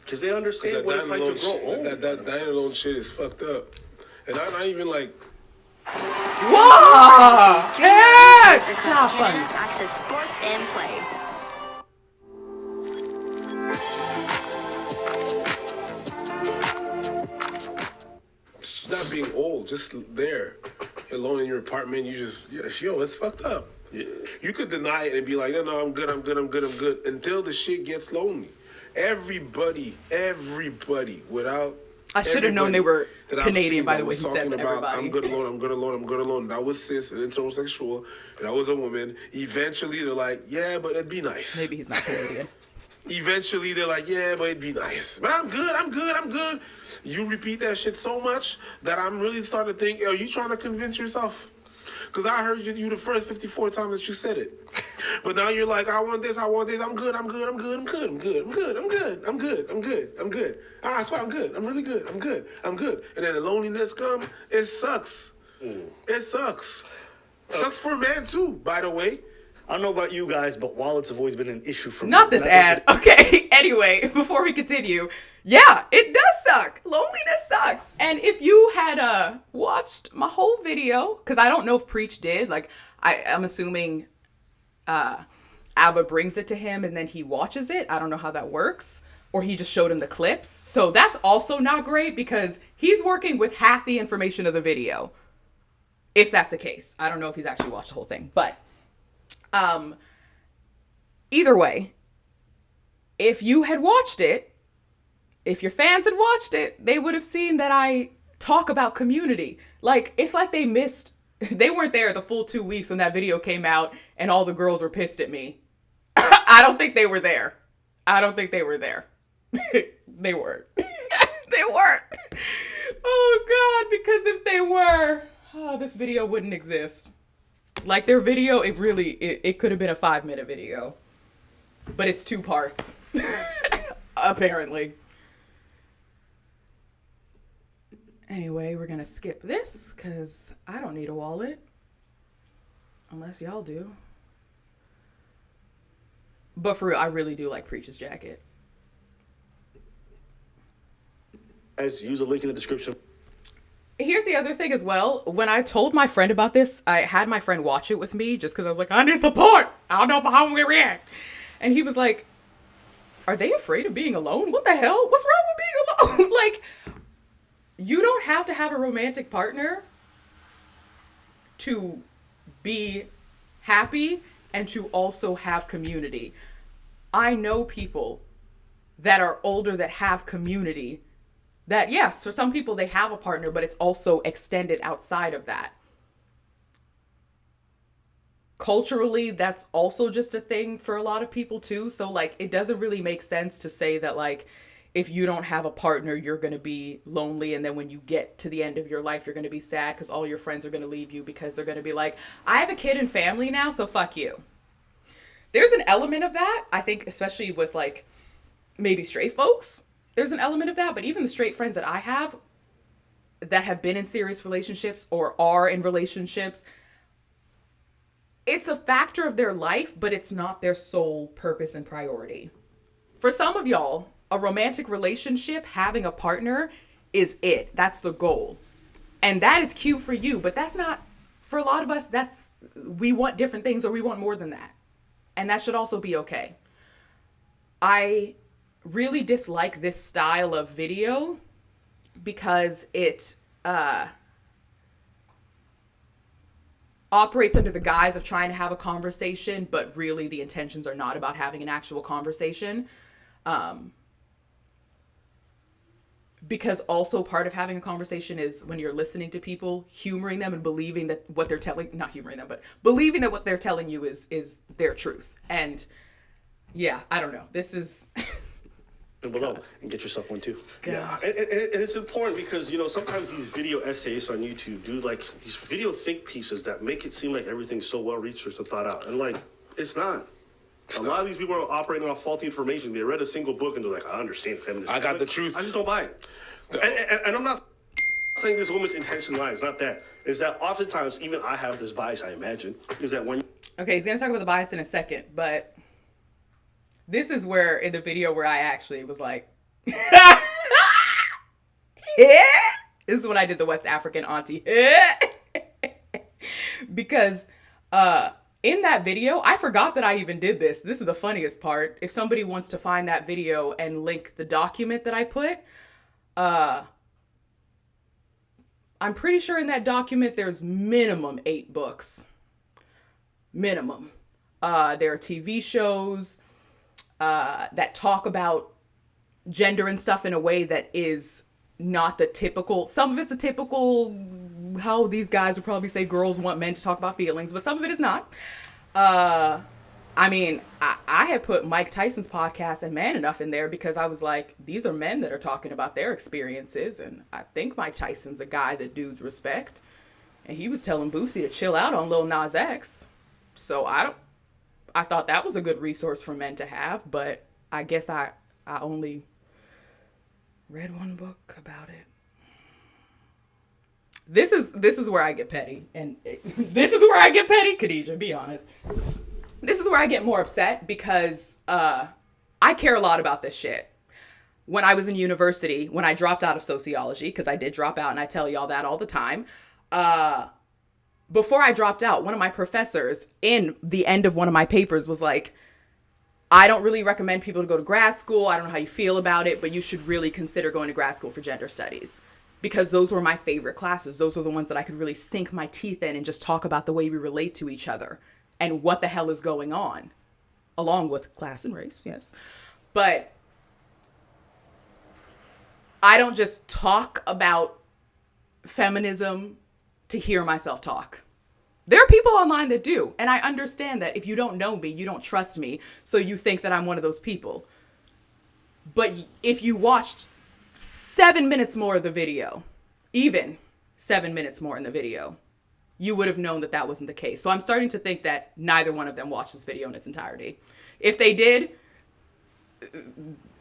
Because they understand what it's like to grow old. That dying alone shit is fucked up. And I'm not even like... Whoa! Hey! Hey! Across Canada's access sports and play. Not being old, just there, alone in your apartment, you just, yo, it's fucked up. Yeah. You could deny it and be like, no, I'm good, until the shit gets lonely. Everybody, without... I should have known they were Canadian by the way he said about, everybody. I'm good alone. That was cis and intersexual, and I was a woman. Eventually, they're like, yeah, but it'd be nice. Maybe he's not Canadian. Eventually, they're like, yeah, but it'd be nice. But I'm good. You repeat that shit so much that I'm really starting to think, yo, you trying to convince yourself? Because I heard you the first 54 times that you said it. But now you're like, I want this, I'm good. All right, that's why I'm good. I'm really good. I'm good. And then the loneliness come, it sucks. It sucks. Sucks for a man too, by the way. I don't know about you guys, but wallets have always been an issue for me. Not this ad. Okay, anyway, before we continue, yeah, it does suck. Loneliness sucks. And if you had watched my whole video, because I don't know if Preach did, like, I'm assuming Abba brings it to him and then he watches it. I don't know how that works. Or he just showed him the clips. So that's also not great because he's working with half the information of the video. If that's the case. I don't know if he's actually watched the whole thing, but either way, if you had watched it, if your fans had watched it, they would have seen that I talk about community. Like, it's like they weren't there the full 2 weeks when that video came out and all the girls were pissed at me. I don't think they were there. They weren't. They weren't. Oh God, because if they were, this video wouldn't exist. Like, their video, it could have been a 5-minute video. But it's 2 parts. Apparently. Anyway, we're gonna skip this, because I don't need a wallet. Unless y'all do. But for real, I really do like Preach's jacket. Guys, use a link in the description. Here's the other thing as well. When I told my friend about this, I had my friend watch it with me just because I was like, I need support. I don't know how I'm going to react. And he was like, are they afraid of being alone? What the hell? What's wrong with being alone? Like, you don't have to have a romantic partner to be happy and to also have community. I know people that are older that have community that, yes, for some people they have a partner, but it's also extended outside of that. Culturally, that's also just a thing for a lot of people too. So like, it doesn't really make sense to say that like, if you don't have a partner, you're going to be lonely. And then when you get to the end of your life, you're going to be sad because all your friends are going to leave you because they're going to be like, I have a kid and family now, so fuck you. There's an element of that, I think, especially with like maybe straight folks. There's an element of that, but even the straight friends that I have that have been in serious relationships or are in relationships, it's a factor of their life, but it's not their sole purpose and priority. For some of y'all, a romantic relationship, having a partner is it. That's the goal. And that is cute for you, but that's not for a lot of us, we want different things, or we want more than that. And that should also be okay. I really dislike this style of video because it operates under the guise of trying to have a conversation, but really the intentions are not about having an actual conversation. Because also part of having a conversation is when you're listening to people, humoring them and believing that what they're telling, not humoring them, but believing that what they're telling you is their truth. And yeah, I don't know. This is... below and get yourself one too. God. Yeah, and it's important because, you know, sometimes these video essays on YouTube do like these video think pieces that make it seem like everything's so well researched and thought out. And like, it's not. A lot of these people are operating off faulty information. They read a single book and they're like, I understand feminism. I got the truth. I just don't buy it. And I'm not saying this woman's intention lies. Not that. It's that oftentimes, even I have this bias, I imagine, is that when... Okay, he's going to talk about the bias in a second, but this is where, in the video where I actually was like, this is when I did the West African auntie. Because in that video, I forgot that I even did this. This is the funniest part. If somebody wants to find that video and link the document that I put, I'm pretty sure in that document there's minimum 8 books. Minimum. There are TV shows that talk about gender and stuff in a way that is not the typical. Some of it's a typical, how these guys would probably say girls want men to talk about feelings, but some of it is not. I mean, I had put Mike Tyson's podcast and Man Enough in there because I was like, these are men that are talking about their experiences. And I think Mike Tyson's a guy that dudes respect. And he was telling Boosie to chill out on Lil Nas X. So I thought that was a good resource for men to have, but I guess I only read one book about it. This is where I get petty. And this is where I get petty, Khadija, be honest. This is where I get more upset because I care a lot about this shit. When I was in university, when I dropped out of sociology, because I did drop out and I tell y'all that all the time, before I dropped out, one of my professors in the end of one of my papers was like, I don't really recommend people to go to grad school. I don't know how you feel about it, but you should really consider going to grad school for gender studies. Because those were my favorite classes. Those were the ones that I could really sink my teeth in and just talk about the way we relate to each other and what the hell is going on, along with class and race, yes. But I don't just talk about feminism to hear myself talk. There are people online that do, and I understand that if you don't know me, you don't trust me, so you think that I'm one of those people. But if you watched 7 minutes more of the video, even 7 minutes more in the video, you would have known that that wasn't the case. So I'm starting to think that neither one of them watched this video in its entirety. If they did,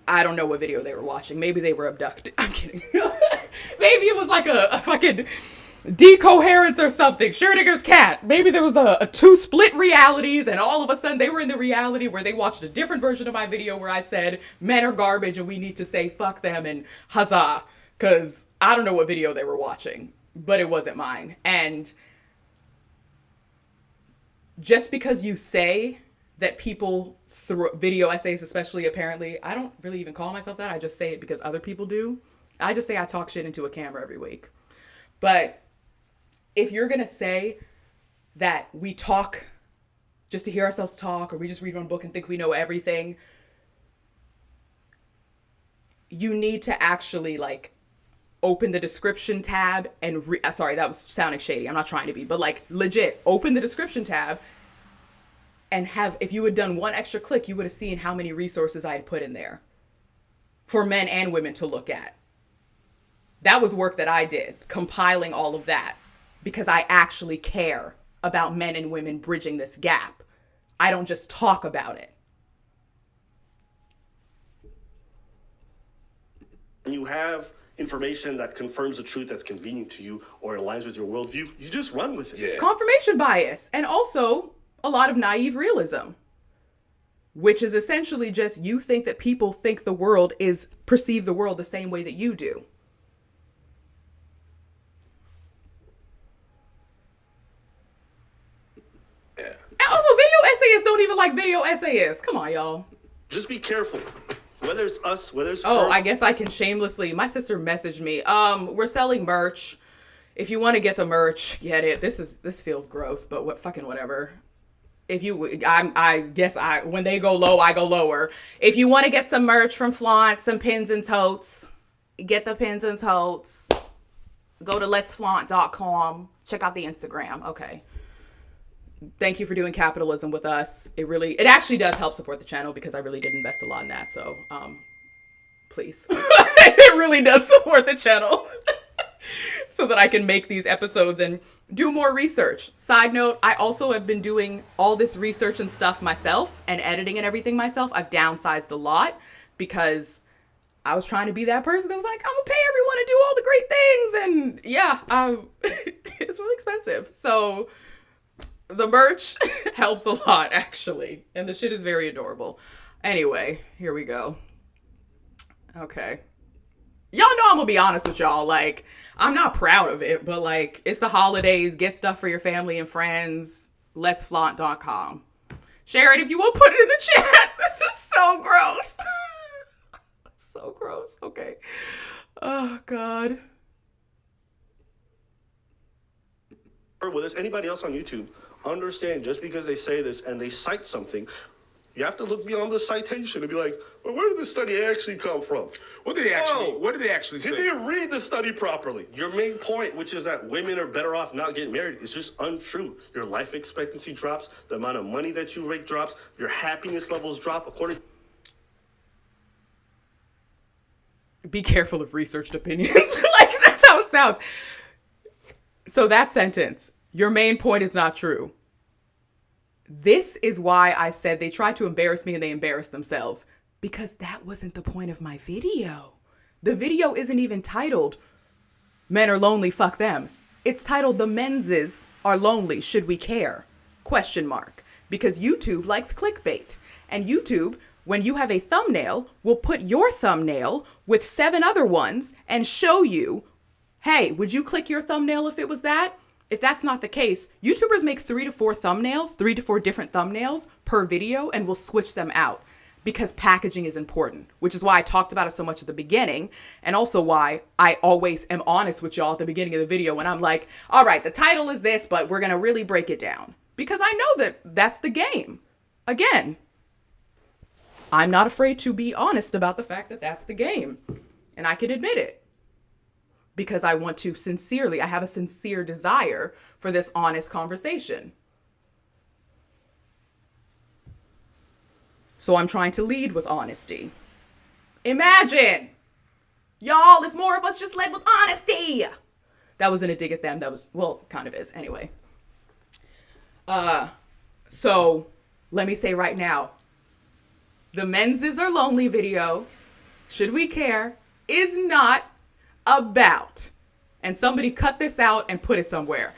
I don't know what video they were watching. Maybe they were abducted. I'm kidding. Maybe it was like a fucking decoherence or something. Schrödinger's cat. Maybe there was a 2 split realities and all of a sudden they were in the reality where they watched a different version of my video where I said men are garbage and we need to say fuck them and huzzah. Because I don't know what video they were watching, but it wasn't mine. And just because you say that people through video essays, especially apparently, I don't really even call myself that. I just say it because other people do. I just say I talk shit into a camera every week. But if you're going to say that we talk just to hear ourselves talk, or we just read one book and think we know everything, you need to actually like open the description tab and sorry, that was sounding shady. I'm not trying to be, but like legit open the description tab and have, if you had done one extra click, you would have seen how many resources I had put in there for men and women to look at. That was work that I did, compiling all of that, because I actually care about men and women bridging this gap. I don't just talk about it. When you have information that confirms the truth that's convenient to you or aligns with your worldview, you just run with it. Yeah. Confirmation bias, and also a lot of naive realism, which is essentially just you think that people think the world is, perceive the world the same way that you do. don't even like video essayists. Come on, y'all. Just be careful. Whether it's us, whether it's Oh, her. I guess I can shamelessly. My sister messaged me. We're selling merch. If you want to get the merch, get it. This feels gross, but whatever. If you, I guess when they go low, I go lower. If you want to get some merch from Flaunt, some pins and totes, get the pins and totes. Go to letsflaunt.com. Check out the Instagram. Okay. Thank you for doing capitalism with us. It actually does help support the channel because I really did invest a lot in that. So, please. It really does support the channel so that I can make these episodes and do more research. Side note, I also have been doing all this research and stuff myself and editing and everything myself. I've downsized a lot because I was trying to be that person that was like, I'm gonna pay everyone to do all the great things. And yeah, it's really expensive. So the merch helps a lot, actually. And the shit is very adorable. Anyway, here we go. Okay. Y'all know I'm gonna be honest with y'all. Like, I'm not proud of it, but like, it's the holidays. Get stuff for your family and friends. Letsflaunt.com. Share it if you will. Put it in the chat. This is so gross. So gross. Okay. Oh, God. Whether it's anybody else on YouTube, understand just because they say this and they cite something, you have to look beyond the citation and be like, well, where did the study actually come from? What did they actually say? Did they read the study properly? Your main point, which is that women are better off not getting married, is just untrue. Your life expectancy drops, the amount of money that you make drops, your happiness levels drop according. Be careful of researched opinions. Like, that's how it sounds. So that sentence, your main point is not true. This is why I said they tried to embarrass me and they embarrassed themselves. Because that wasn't the point of my video. The video isn't even titled, Men Are Lonely, Fuck Them. It's titled, The Menses Are Lonely, Should We Care? ? Because YouTube likes clickbait. And YouTube, when you have a thumbnail, will put your thumbnail with 7 other ones and show you, hey, would you click your thumbnail if it was that? If that's not the case, YouTubers make 3 to 4 thumbnails, 3 to 4 different thumbnails per video, and will switch them out because packaging is important, which is why I talked about it so much at the beginning, and also why I always am honest with y'all at the beginning of the video when I'm like, all right, the title is this, but we're going to really break it down because I know that that's the game. Again, I'm not afraid to be honest about the fact that that's the game, and I can admit it. Because I want to I have a sincere desire for this honest conversation. So I'm trying to lead with honesty. Imagine, y'all, if more of us just led with honesty. That wasn't a dig at them. That was, well, kind of is. Anyway. So let me say right now, the Menses Are Lonely video, Should We Care, is not about, and somebody cut this out and put it somewhere.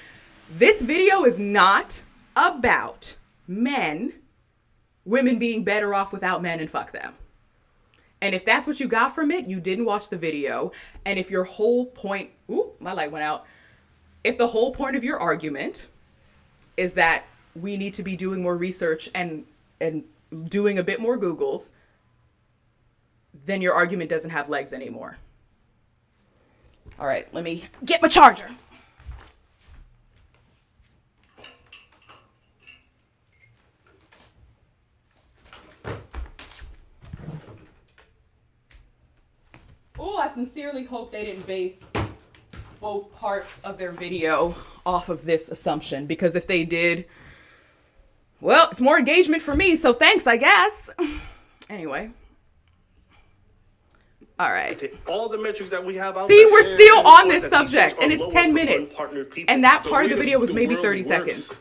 This video is not about women being better off without men and fuck them. And if that's what you got from it, you didn't watch the video. And if your whole point, ooh, my light went out. If the whole point of your argument is that we need to be doing more research and doing a bit more Googles, then your argument doesn't have legs anymore. All right, let me get my charger. Oh, I sincerely hope they didn't base both parts of their video off of this assumption, because if they did, well, it's more engagement for me, so thanks, I guess. Anyway. All right. All the metrics that we have out See, there, we're still on this that subject, and it's 10 minutes. And that part of the video was way maybe the 30 world seconds. works,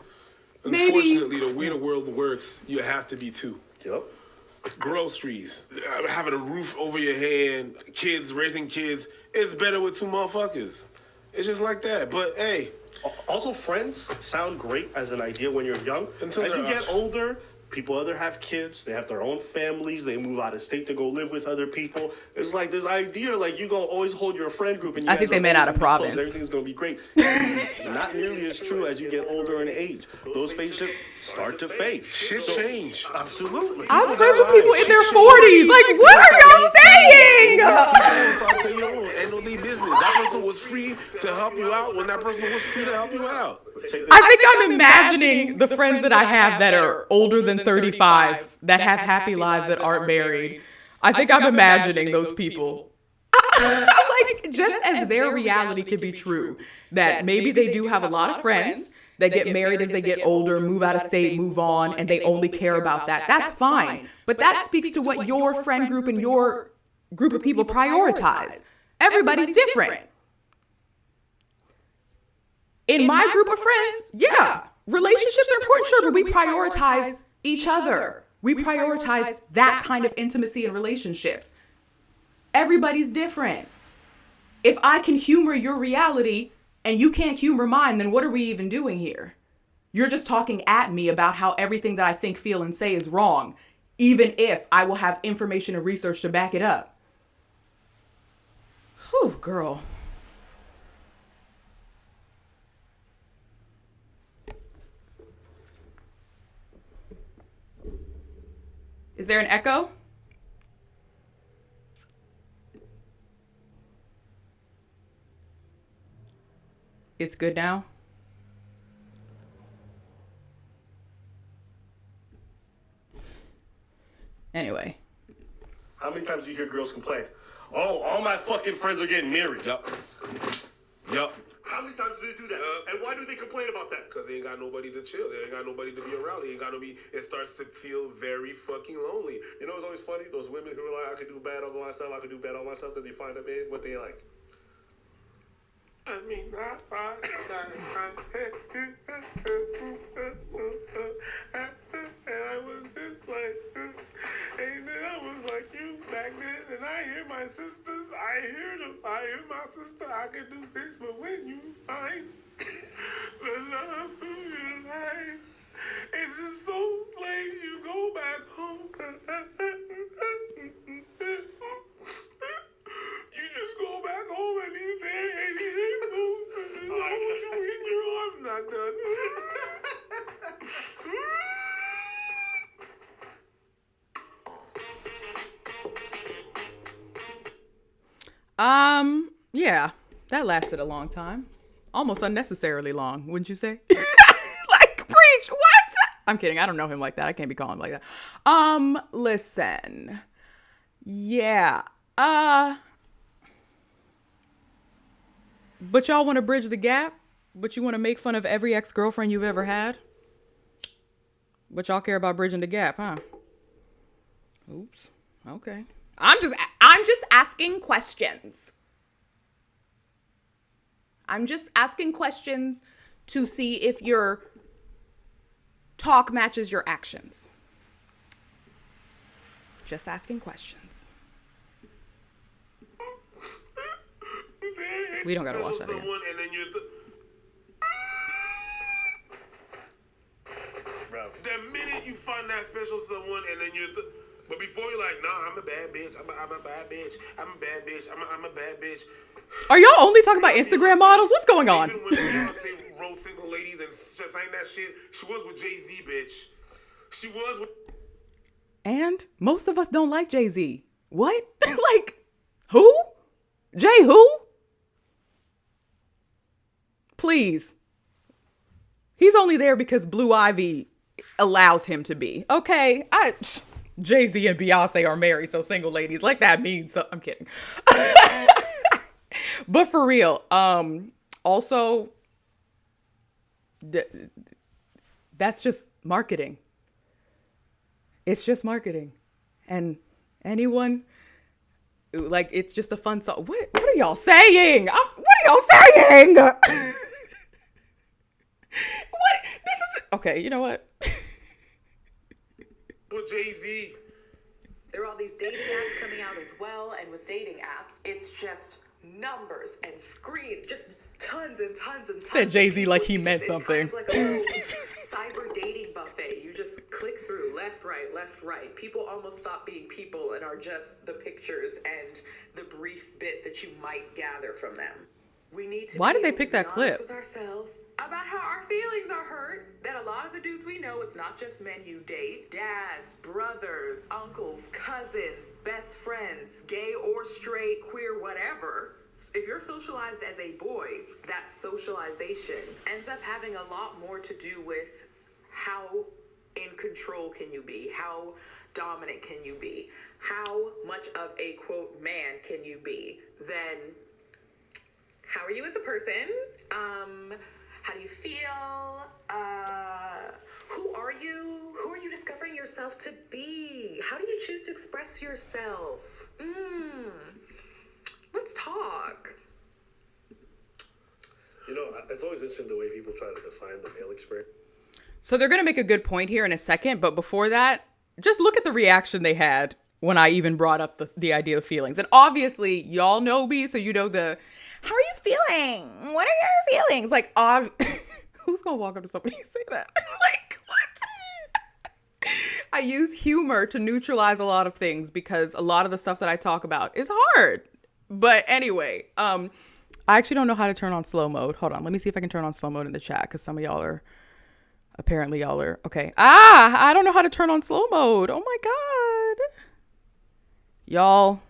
Maybe. Unfortunately, the way the world works, you have to be 2. Yep. Groceries, having a roof over your head, kids, raising kids, it's better with 2 motherfuckers. It's just like that. But hey. Also, friends sound great as an idea when you're young. Until as you they're get older, People either have kids, they have their own families, they move out of state to go live with other people. It's like this idea, like you gonna always hold your friend group, and you I think guys they meant out of always gonna be close, province. everything's gonna be great. It's not nearly as true as you get older in age. Those spaceships start to fade. Shit change. Absolutely. I'm friends with people in their 40s. Like, what are y'all saying? I'll tell you, ain't no leave business. That person was free to help you out when that person was free to help you out. I think I'm imagining the friends that I have that are older than 35 that have happy lives that aren't married. I think I'm imagining those people. Like, just as their reality could be true, that maybe they do have a lot of friends that get married as they get older, move out of state, move on, and they only care about that. That's fine. But that speaks to what your friend group and your group of people prioritize. Everybody's different. In my group of friends, yeah, relationships are important, sure, but we prioritize each other. We prioritize that kind of intimacy in relationships. Everybody's different. If I can humor your reality and you can't humor mine, then what are we even doing here? You're just talking at me about how everything that I think, feel, and say is wrong, even if I will have information and research to back it up. Whew, girl. Is there an echo? It's good now. Anyway. How many times do you hear girls complain? Oh, all my fucking friends are getting married. Yup. How many times do they do that? And why do they complain about that? Because they ain't got nobody to chill. They ain't got nobody to be around. They ain't got nobody. It starts to feel very fucking lonely. You know what's always funny? Those women who are like, I could do bad on myself, I could do bad on myself, then they find a man, what they like. I mean, and I was just like, and then I was like you back then, and I hear my sisters, I hear my sister, I can do this, but when you find the love of your life, it's just so late, you go back home. You just go back home and he's there and he ain't moved. Just hold you in your arms. Not done. Yeah, that lasted a long time. Almost unnecessarily long, wouldn't you say? Like, preach, what? I'm kidding. I don't know him like that. I can't be calling him like that. Listen. Yeah. But y'all want to bridge the gap? But you want to make fun of every ex-girlfriend you've ever had? But y'all care about bridging the gap, huh? Oops. Okay. I'm just asking questions. I'm just asking questions to see if your talk matches your actions. Just asking questions. We don't gotta watch that again. And then the minute you find that special someone, and then but before you're like, nah, I'm a bad bitch. I'm a bad bitch. I'm a bad bitch. I'm a bad bitch. Are y'all only talking about Instagram models? What's going on? Even when Beyonce wrote Single Ladies and sang that shit, she was with Jay-Z, bitch. She was with... And most of us don't like Jay-Z. What? Like, who? Jay who? Please. He's only there because Blue Ivy allows him to be. Okay, Jay-Z and Beyonce are married, so Single Ladies, like that means so. I'm kidding. But for real, also, that's just marketing. It's just marketing. And anyone, like, it's just a fun song. What are y'all saying? What are y'all saying? What? This is, okay, you know what? With Jay-Z. There are all these dating apps coming out as well, and with dating apps, it's just numbers and screens, just tons and tons and tons. Said Jay-Z like he meant It's something. kind of like a cyber dating buffet. You just click through left, point. People almost stop being people and are just the pictures and the brief bit that you might gather from them. We need to Why be did they able pick to be that clip? honest with ourselves about how our feelings are hurt. That a lot of the dudes we know, it's not just men you date. Dads, brothers, uncles, cousins, best friends, gay or straight, queer, whatever. If you're socialized as a boy, that socialization ends up having a lot more to do with how in control can you be? How dominant can you be? How much of a, quote, man can you be? Then how are you as a person? How do you feel? Who are you? Who are you discovering yourself to be? How do you choose to express yourself? Let's talk. You know, it's always interesting the way people try to define the male experience. So they're going to make a good point here in a second. But before that, just look at the reaction they had when I even brought up the idea of feelings. And obviously, y'all know me, so you know how are you feeling? What are your feelings? Like, who's going to walk up to somebody and say that? Like, what? I use humor to neutralize a lot of things because a lot of the stuff that I talk about is hard. But anyway, I actually don't know how to turn on slow mode. Hold on. Let me see if I can turn on slow mode in the chat because some of y'all are, okay. I don't know how to turn on slow mode. Oh my God. Y'all.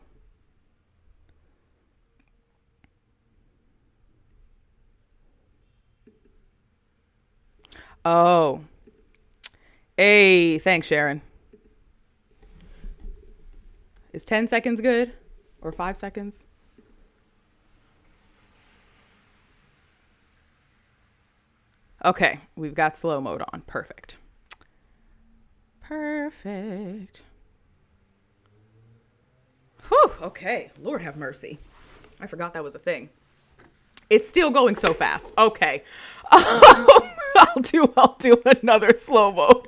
Oh. Hey, thanks, Sharon. Is 10 seconds good? Or 5 seconds? Okay, we've got slow mode on. Perfect. Perfect. Whew, okay. Lord have mercy. I forgot that was a thing. It's still going so fast. Okay. I'll do another slow mode.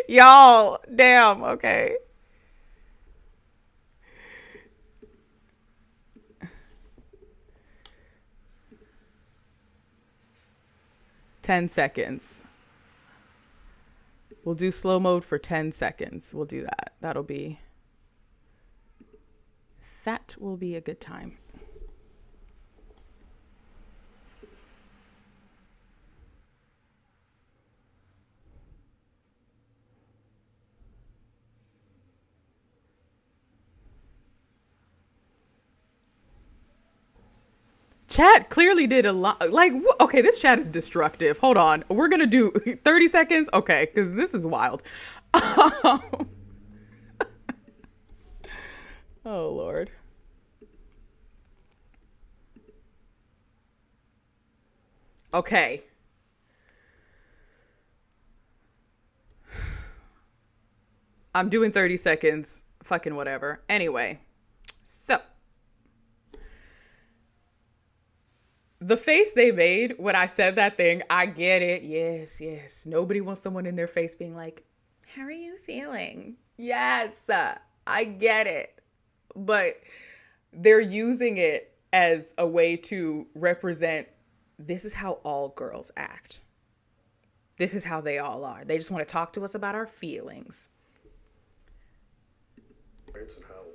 Y'all, damn, okay. Ten seconds. We'll do slow mode for 10 seconds. We'll do that. That will be a good time. Chat clearly did a lot. Like, okay, this chat is destructive. Hold on. We're going to do 30 seconds. Okay, because this is wild. Oh, Lord. Okay. I'm doing 30 seconds. Fucking whatever. Anyway. So. The face they made when I said that thing, I get it. Yes, yes. Nobody wants someone in their face being like, how are you feeling? Yes, I get it. But they're using it as a way to represent, this is how all girls act. This is how they all are. They just want to talk to us about our feelings. And how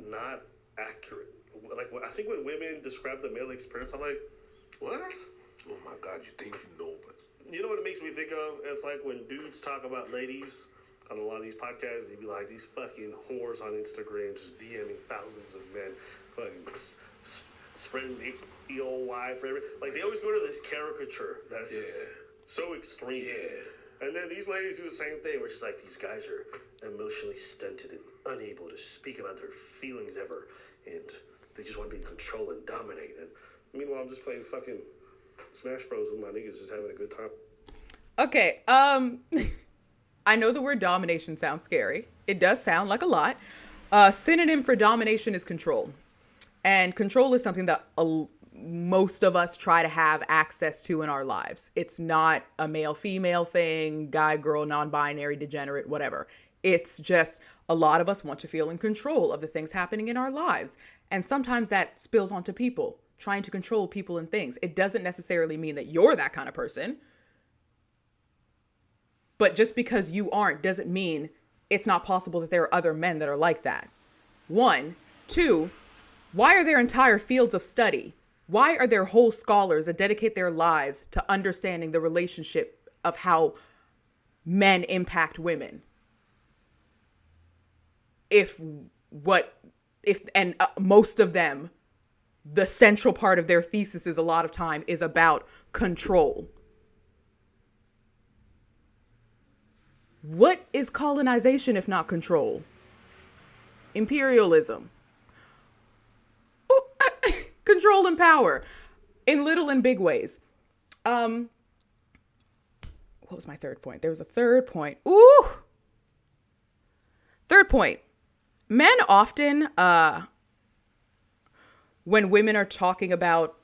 not accurate. Like, I think when women describe the male experience, I'm like, what? Oh my God, you think you know, but You know what it makes me think of? It's like when dudes talk about ladies on a lot of these podcasts, they'd be like, these fucking whores on Instagram just DMing thousands of men, fucking spreading EOY for everything. Like, they always go to this caricature that's just so extreme. Yeah. And then these ladies do the same thing, which is like, these guys are emotionally stunted and unable to speak about their feelings ever. And they just want to be in control and dominate. And meanwhile, I'm just playing fucking Smash Bros with my niggas, just having a good time. Okay, I know the word domination sounds scary. It does sound like a lot. Synonym for domination is control. And control is something that most of us try to have access to in our lives. It's not a male-female thing, guy, girl, non-binary, degenerate, whatever. It's just a lot of us want to feel in control of the things happening in our lives. And sometimes that spills onto people, trying to control people and things. It doesn't necessarily mean that you're that kind of person. But just because you aren't doesn't mean it's not possible that there are other men that are like that. 1. 2, why are there entire fields of study? Why are there whole scholars that dedicate their lives to understanding the relationship of how men impact women? Most of them, the central part of their thesis is a lot of time is about control. What is colonization if not control? Imperialism. Ooh, control and power in little and big ways. What was my third point? There was a third point. Ooh. Third point. Men often, when women are talking about,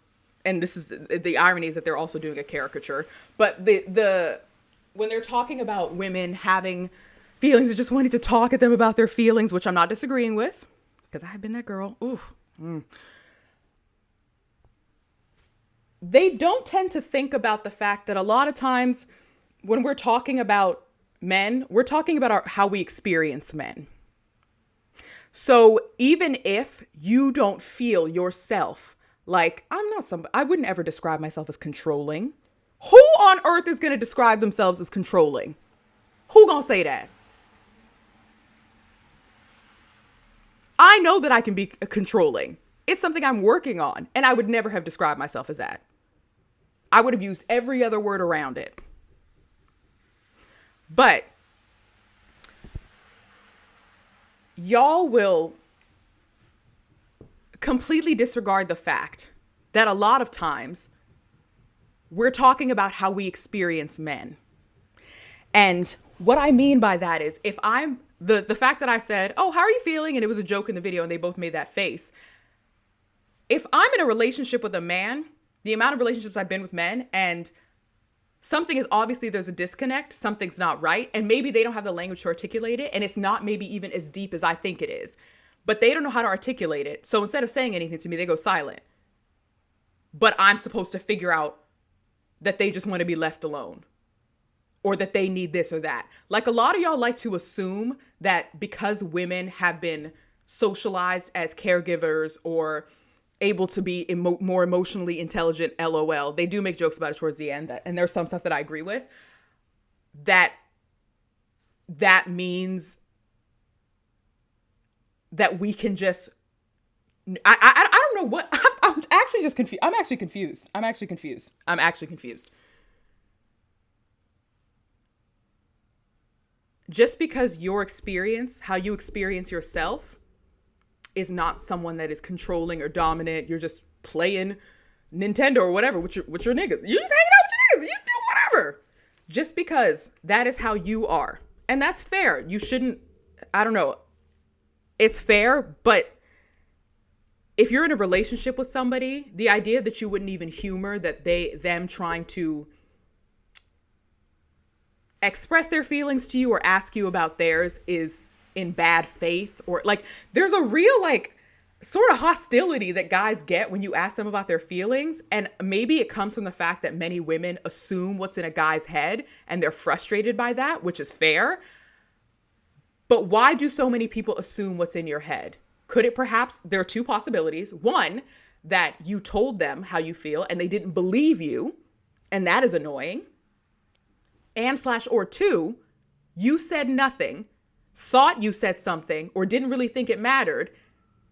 and this is the irony is that they're also doing a caricature, but when they're talking about women having feelings and just wanting to talk at them about their feelings, which I'm not disagreeing with, because I have been that girl. Oof. They don't tend to think about the fact that a lot of times when we're talking about men, we're talking about how we experience men. So even if you don't feel yourself like I wouldn't ever describe myself as controlling. Who on earth is going to describe themselves as controlling? Who gonna say that? I know that I can be controlling. It's something I'm working on, and I would never have described myself as that. I would have used every other word around it. But y'all will completely disregard the fact that a lot of times we're talking about how we experience men. And what I mean by that is if I'm the fact that I said, oh, how are you feeling? And it was a joke in the video and they both made that face. If I'm in a relationship with a man, the amount of relationships I've been with men, and something is obviously there's a disconnect, something's not right. And maybe they don't have the language to articulate it. And it's not maybe even as deep as I think it is, but they don't know how to articulate it. So instead of saying anything to me, they go silent. But I'm supposed to figure out that they just want to be left alone or that they need this or that. Like a lot of y'all like to assume that because women have been socialized as caregivers or able to be more emotionally intelligent, LOL. They do make jokes about it towards the end, and there's some stuff that I agree with. That means that we can just, I don't know what, I'm actually just confused. I'm actually confused. Just because your experience, how you experience yourself, is not someone that is controlling or dominant. You're just playing Nintendo or whatever with your niggas. You're just hanging out with your niggas. You do whatever. Just because that is how you are. And that's fair. You shouldn't, I don't know. It's fair, but if you're in a relationship with somebody, the idea that you wouldn't even humor that them trying to express their feelings to you or ask you about theirs is in bad faith, or like there's a real like sort of hostility that guys get when you ask them about their feelings. And maybe it comes from the fact that many women assume what's in a guy's head and they're frustrated by that, which is fair. But why do so many people assume what's in your head? Could it perhaps, there are two possibilities. One, that you told them how you feel and they didn't believe you, and that is annoying. Or two, you said nothing, thought you said something, or didn't really think it mattered,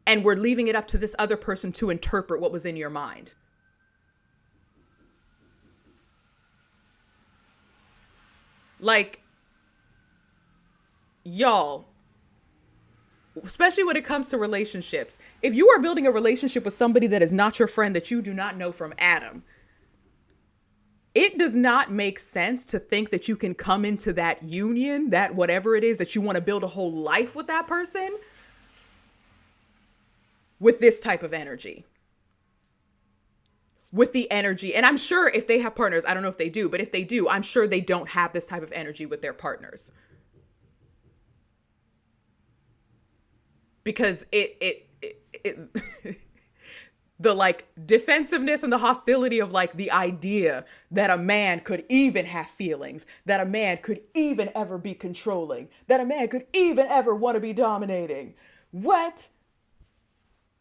and we're leaving it up to this other person to interpret what was in your mind. Like, y'all, especially when it comes to relationships, if you are building a relationship with somebody that is not your friend, that you do not know from Adam, it does not make sense to think that you can come into that union, that whatever it is, that you want to build a whole life with that person with this type of energy. With the energy. And I'm sure if they have partners, I don't know if they do, but if they do, I'm sure they don't have this type of energy with their partners. Because the like defensiveness and the hostility of like the idea that a man could even have feelings, that a man could even ever be controlling, that a man could even ever want to be dominating. What?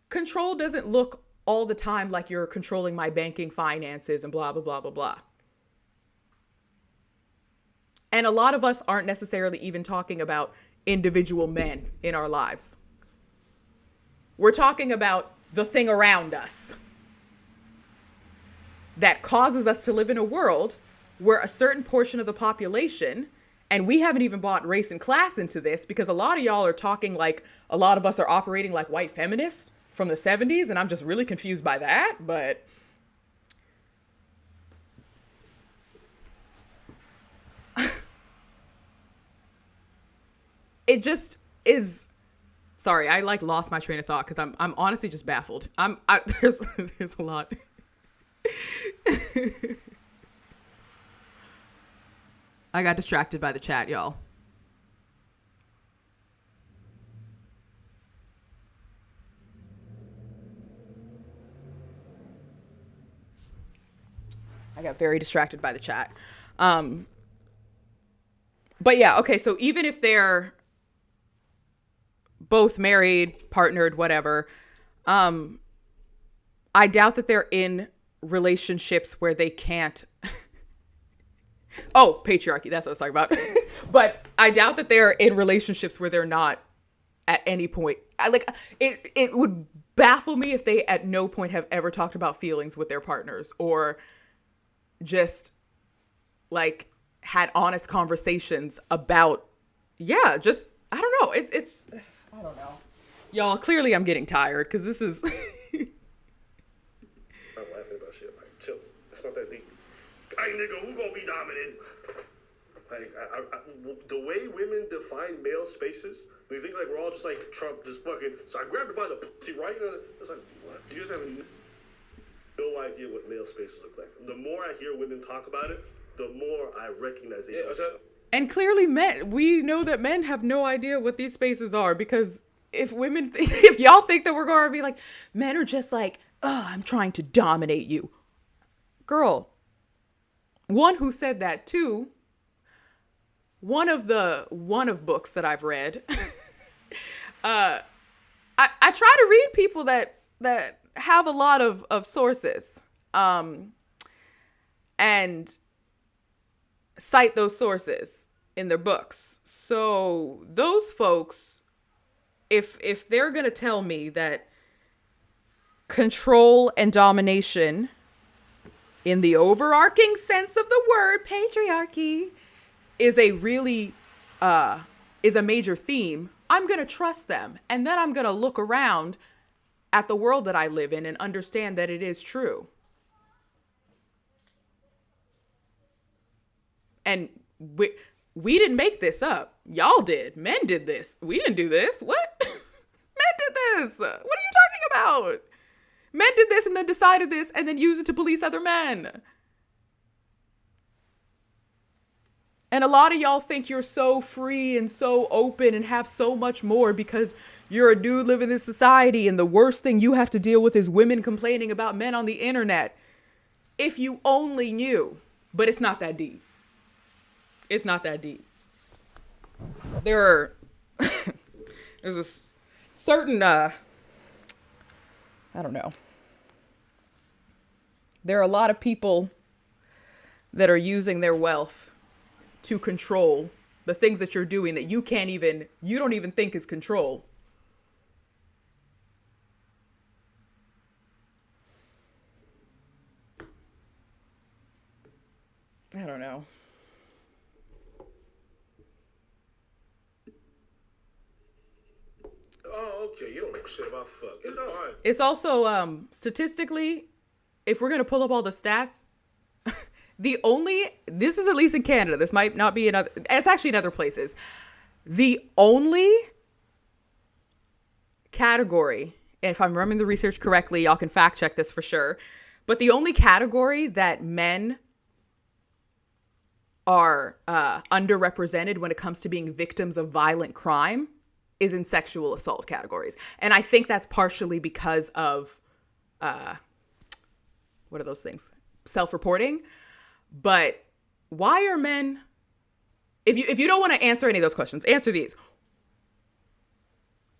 Control doesn't look all the time like you're controlling my banking finances and blah, blah, blah, blah, blah. And a lot of us aren't necessarily even talking about individual men in our lives. We're talking about the thing around us that causes us to live in a world where a certain portion of the population, and we haven't even brought race and class into this because a lot of y'all are talking like a lot of us are operating like white feminists from the 70s, and I'm just really confused by that, but it just is. Sorry, I like lost my train of thought because I'm honestly just baffled. There's a lot. I got distracted by the chat, y'all. I got very distracted by the chat. But yeah, okay, so even if they're both married, partnered, whatever, I doubt that they're in relationships where they can't. Oh, patriarchy, that's what I was talking about. But I doubt that they're in relationships where they're not at any point. It would baffle me if they at no point have ever talked about feelings with their partners or just like had honest conversations about, yeah, just, I don't know. It's I don't know. Y'all, clearly I'm getting tired because this is. I'm laughing about shit. Like, chill. It's not that deep. Hey, nigga, who gonna be dominant? Like, the way women define male spaces, we think like we're all just like Trump, just fucking. So I grabbed her by the pussy, right? It's like, what? You just have no idea what male spaces look like. The more I hear women talk about it, the more I recognize it. And clearly we know that men have no idea what these spaces are, because if if y'all think that we're going to be like, men are just like, oh, I'm trying to dominate you. Girl, one, who said that? Two, one of books that I've read, I try to read people that have a lot of sources, and cite those sources in their books. So those folks, if they're going to tell me that control and domination in the overarching sense of the word patriarchy is a major theme, I'm going to trust them. And then I'm going to look around at the world that I live in and understand that it is true. And we didn't make this up. Y'all did. Men did this. We didn't do this. What? Men did this. What are you talking about? Men did this and then decided this and then used it to police other men. And a lot of y'all think you're so free and so open and have so much more because you're a dude living in this society, and the worst thing you have to deal with is women complaining about men on the internet. If you only knew. But it's not that deep. It's not that deep. There's a certain, I don't know. There are a lot of people that are using their wealth to control the things that you're doing that you don't even think is control. I don't know. Oh, okay. You don't know shit about fuck. It's fine. It's also, statistically, if we're going to pull up all the stats, this is at least in Canada. This might not be it's actually in other places. The only category, if I'm remembering the research correctly, y'all can fact check this for sure, but the only category that men are underrepresented when it comes to being victims of violent crime is in sexual assault categories. And I think that's partially because of what are those things? Self-reporting. But why are men, if you don't want to answer any of those questions, answer these.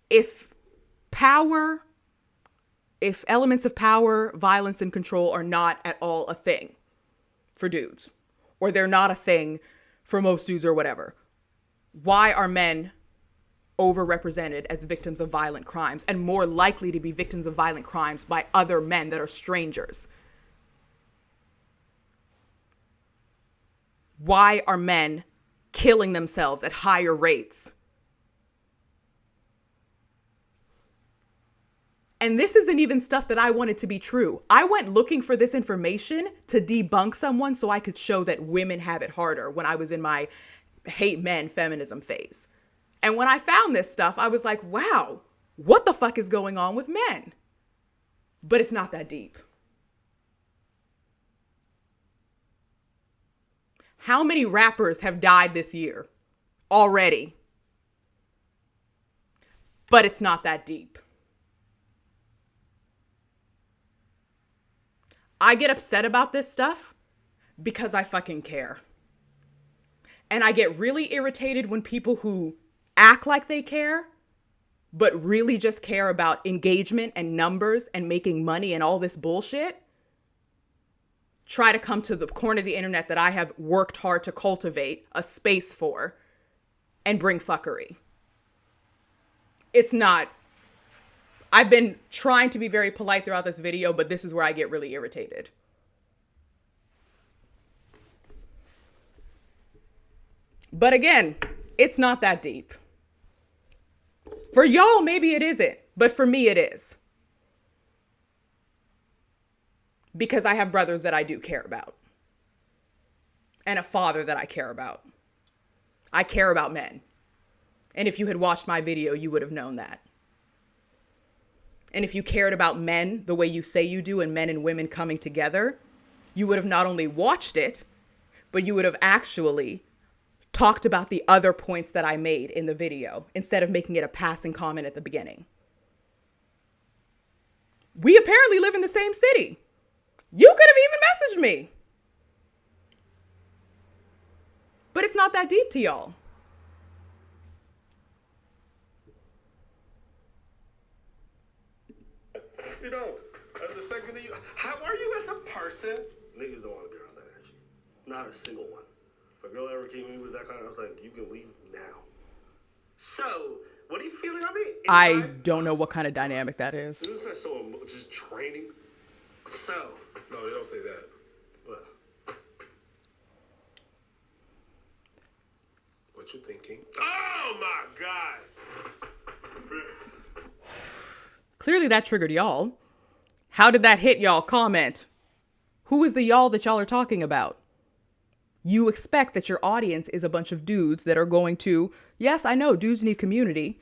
If elements of power, violence, and control are not at all a thing for dudes, or they're not a thing for most dudes or whatever, why are men overrepresented as victims of violent crimes and more likely to be victims of violent crimes by other men that are strangers? Why are men killing themselves at higher rates? And this isn't even stuff that I wanted to be true. I went looking for this information to debunk someone so I could show that women have it harder when I was in my hate men feminism phase. And when I found this stuff, I was like, wow, what the fuck is going on with men? But it's not that deep. How many rappers have died this year already? But it's not that deep. I get upset about this stuff because I fucking care. And I get really irritated when people who act like they care, but really just care about engagement and numbers and making money and all this bullshit, try to come to the corner of the internet that I have worked hard to cultivate a space for and bring fuckery. It's not. I've been trying to be very polite throughout this video, but this is where I get really irritated. But again, it's not that deep. For y'all, maybe it isn't, but for me, it is. Because I have brothers that I do care about. And a father that I care about. I care about men. And if you had watched my video, you would have known that. And if you cared about men the way you say you do and men and women coming together, you would have not only watched it, but you would have actually talked about the other points that I made in the video instead of making it a passing comment at the beginning. We apparently live in the same city. You could have even messaged me. But it's not that deep to y'all. You know, the second that how are you as a person? Niggas don't want to be around that energy. Not a single one. If a girl ever came in with that kind of, I was like, you can leave now. So, what are you feeling on the inside? I don't know what kind of dynamic that is. This is so just training. So. No, they don't say that. What? What you thinking? Oh my God. Clearly that triggered y'all. How did that hit y'all? Comment. Who is the y'all that y'all are talking about? You expect that your audience is a bunch of dudes that are going to, yes, I know dudes need community,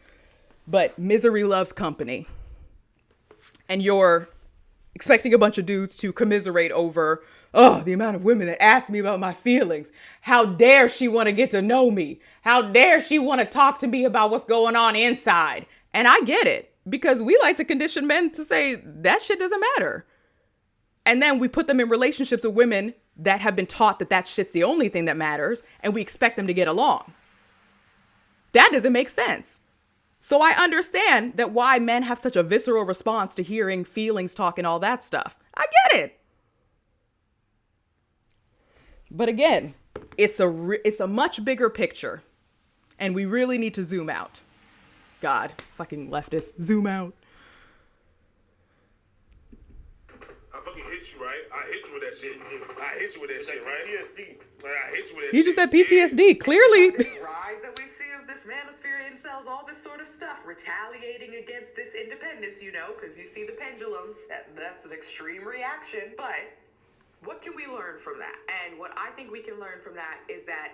but misery loves company. And you're expecting a bunch of dudes to commiserate over, oh, the amount of women that ask me about my feelings. How dare she want to get to know me? How dare she want to talk to me about what's going on inside? And I get it. Because we like to condition men to say that shit doesn't matter. And then we put them in relationships with women that have been taught that that shit's the only thing that matters. And we expect them to get along. That doesn't make sense. So I understand that why men have such a visceral response to hearing feelings talk and all that stuff. I get it. But again, it's a much bigger picture. And we really need to zoom out. God, fucking leftists, zoom out. I fucking hit you, right? I hit you with that shit. I hit you with that shit, right? PTSD. I hit you with that He shit. just said PTSD, clearly. This rise that we see of this manosphere incels, all this sort of stuff, retaliating against this independence, you know, because you see the pendulums. That's an extreme reaction. But what can we learn from that? And what I think we can learn from that is that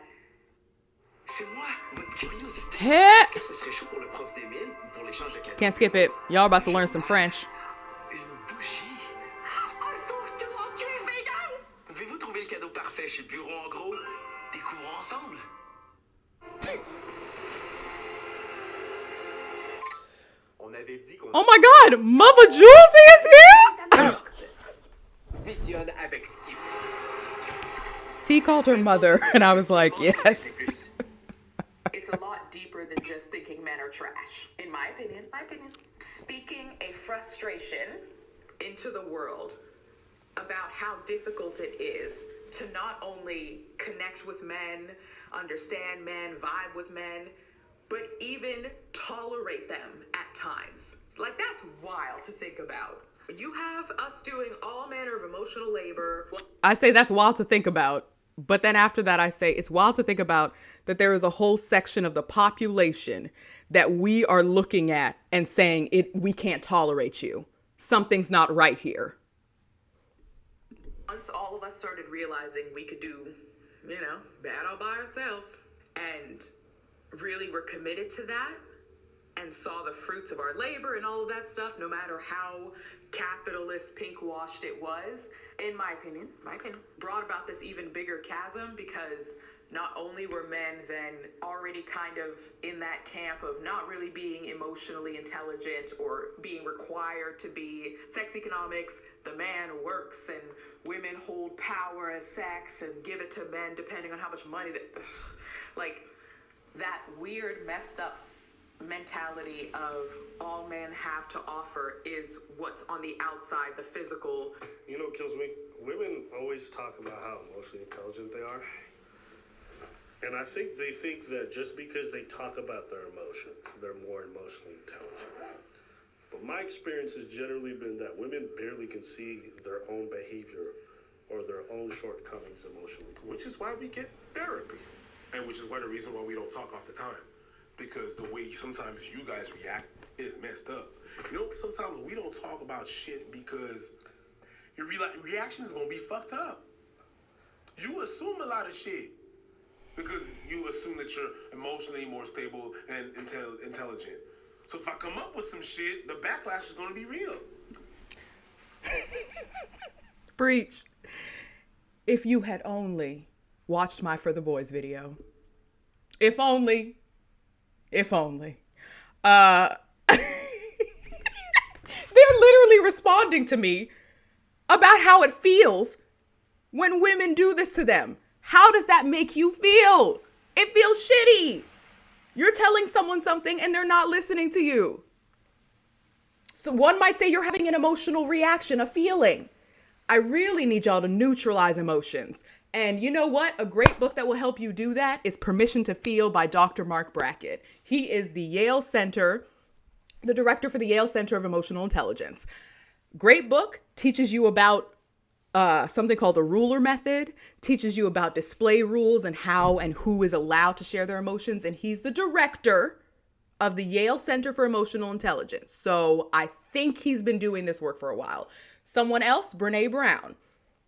Can't skip it. Y'all about to learn some French. Pouvez-vous trouver le cadeau parfait chez Bureau en gros? Découvrons ensemble. Oh my God, Mother Juicy is here? visionne avec Skip. T called her mother, and I was like, yes. It's a lot deeper than just thinking men are trash, in my opinion. Speaking a frustration into the world about how difficult it is to not only connect with men, understand men, vibe with men, but even tolerate them at times. Like, that's wild to think about. You have us doing all manner of emotional labor. I say that's wild to think about. But then after that, I say it's wild to think about that there is a whole section of the population that we are looking at and saying we can't tolerate you. Something's not right here. Once all of us started realizing we could do, bad all by ourselves, and really were committed to that and saw the fruits of our labor and all of that stuff, no matter how capitalist pink-washed it was, in my opinion, brought about this even bigger chasm, because not only were men then already kind of in that camp of not really being emotionally intelligent or being required to be sex economics, the man works and women hold power as sex and give it to men depending on how much money that weird messed up mentality of all men have to offer is what's on the outside, the physical. You know what kills me? Women always talk about how emotionally intelligent they are. And I think they think that just because they talk about their emotions, they're more emotionally intelligent. But my experience has generally been that women barely can see their own behavior or their own shortcomings emotionally, which is why we get therapy. And which is one of the reasons why we don't talk off the time. Because the way sometimes you guys react is messed up. Sometimes we don't talk about shit because your reaction is going to be fucked up. You assume a lot of shit because you assume that you're emotionally more stable and intelligent. So if I come up with some shit, the backlash is going to be real. Preach. If you had only watched my For the Boys video. If only. They're literally responding to me about how it feels when women do this to them. How does that make you feel? It feels shitty. You're telling someone something and they're not listening to you. So one might say you're having an emotional reaction, a feeling. I really need y'all to neutralize emotions. And you know what? A great book that will help you do that is Permission to Feel by Dr. Mark Brackett. He is the director for the Yale Center of Emotional Intelligence. Great book, teaches you about something called the ruler method, teaches you about display rules and how and who is allowed to share their emotions. And he's the director of the Yale Center for Emotional Intelligence. So I think he's been doing this work for a while. Someone else, Brene Brown.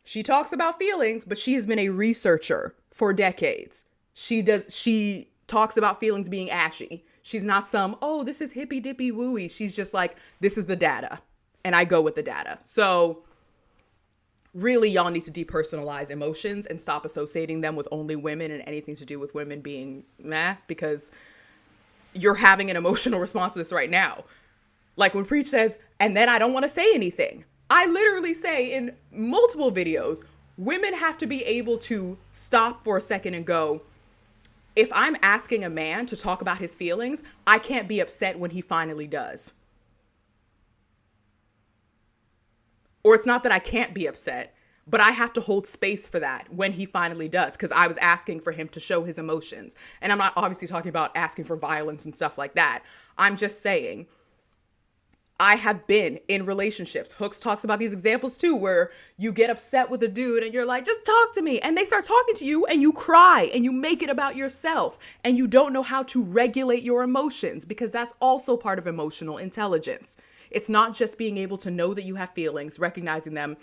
She talks about feelings, but she has been a researcher for decades. She talks about feelings being ashy. She's not this is hippy dippy wooey. She's just like, this is the data. And I go with the data. So really, y'all need to depersonalize emotions and stop associating them with only women and anything to do with women being because you're having an emotional response to this right now. Like when Preach says, and then I don't want to say anything. I literally say in multiple videos, women have to be able to stop for a second and go, if I'm asking a man to talk about his feelings, I can't be upset when he finally does. Or it's not that I can't be upset, but I have to hold space for that when he finally does, because I was asking for him to show his emotions. And I'm not obviously talking about asking for violence and stuff like that. I'm just saying, I have been in relationships. Hooks talks about these examples too, where you get upset with a dude and you're like, just talk to me. And they start talking to you and you cry and you make it about yourself and you don't know how to regulate your emotions, because that's also part of emotional intelligence. It's not just being able to know that you have feelings, recognizing them,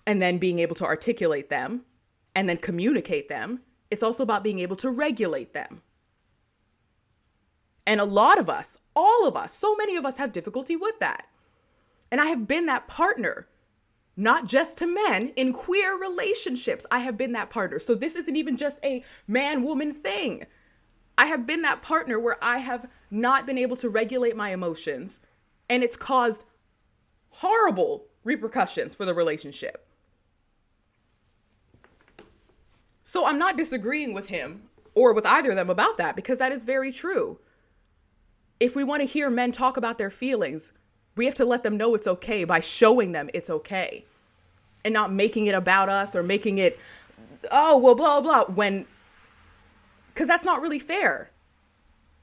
and then being able to articulate them and then communicate them. It's also about being able to regulate them. And a lot of us, all of us, so many of us have difficulty with that. And I have been that partner, not just to men, in queer relationships. I have been that partner. So this isn't even just a man-woman thing. I have been that partner where I have not been able to regulate my emotions, and it's caused horrible repercussions for the relationship. So I'm not disagreeing with him or with either of them about that, because that is very true. If we want to hear men talk about their feelings, we have to let them know it's okay by showing them it's okay, and not making it about us or making it, oh, well, blah, blah, because that's not really fair.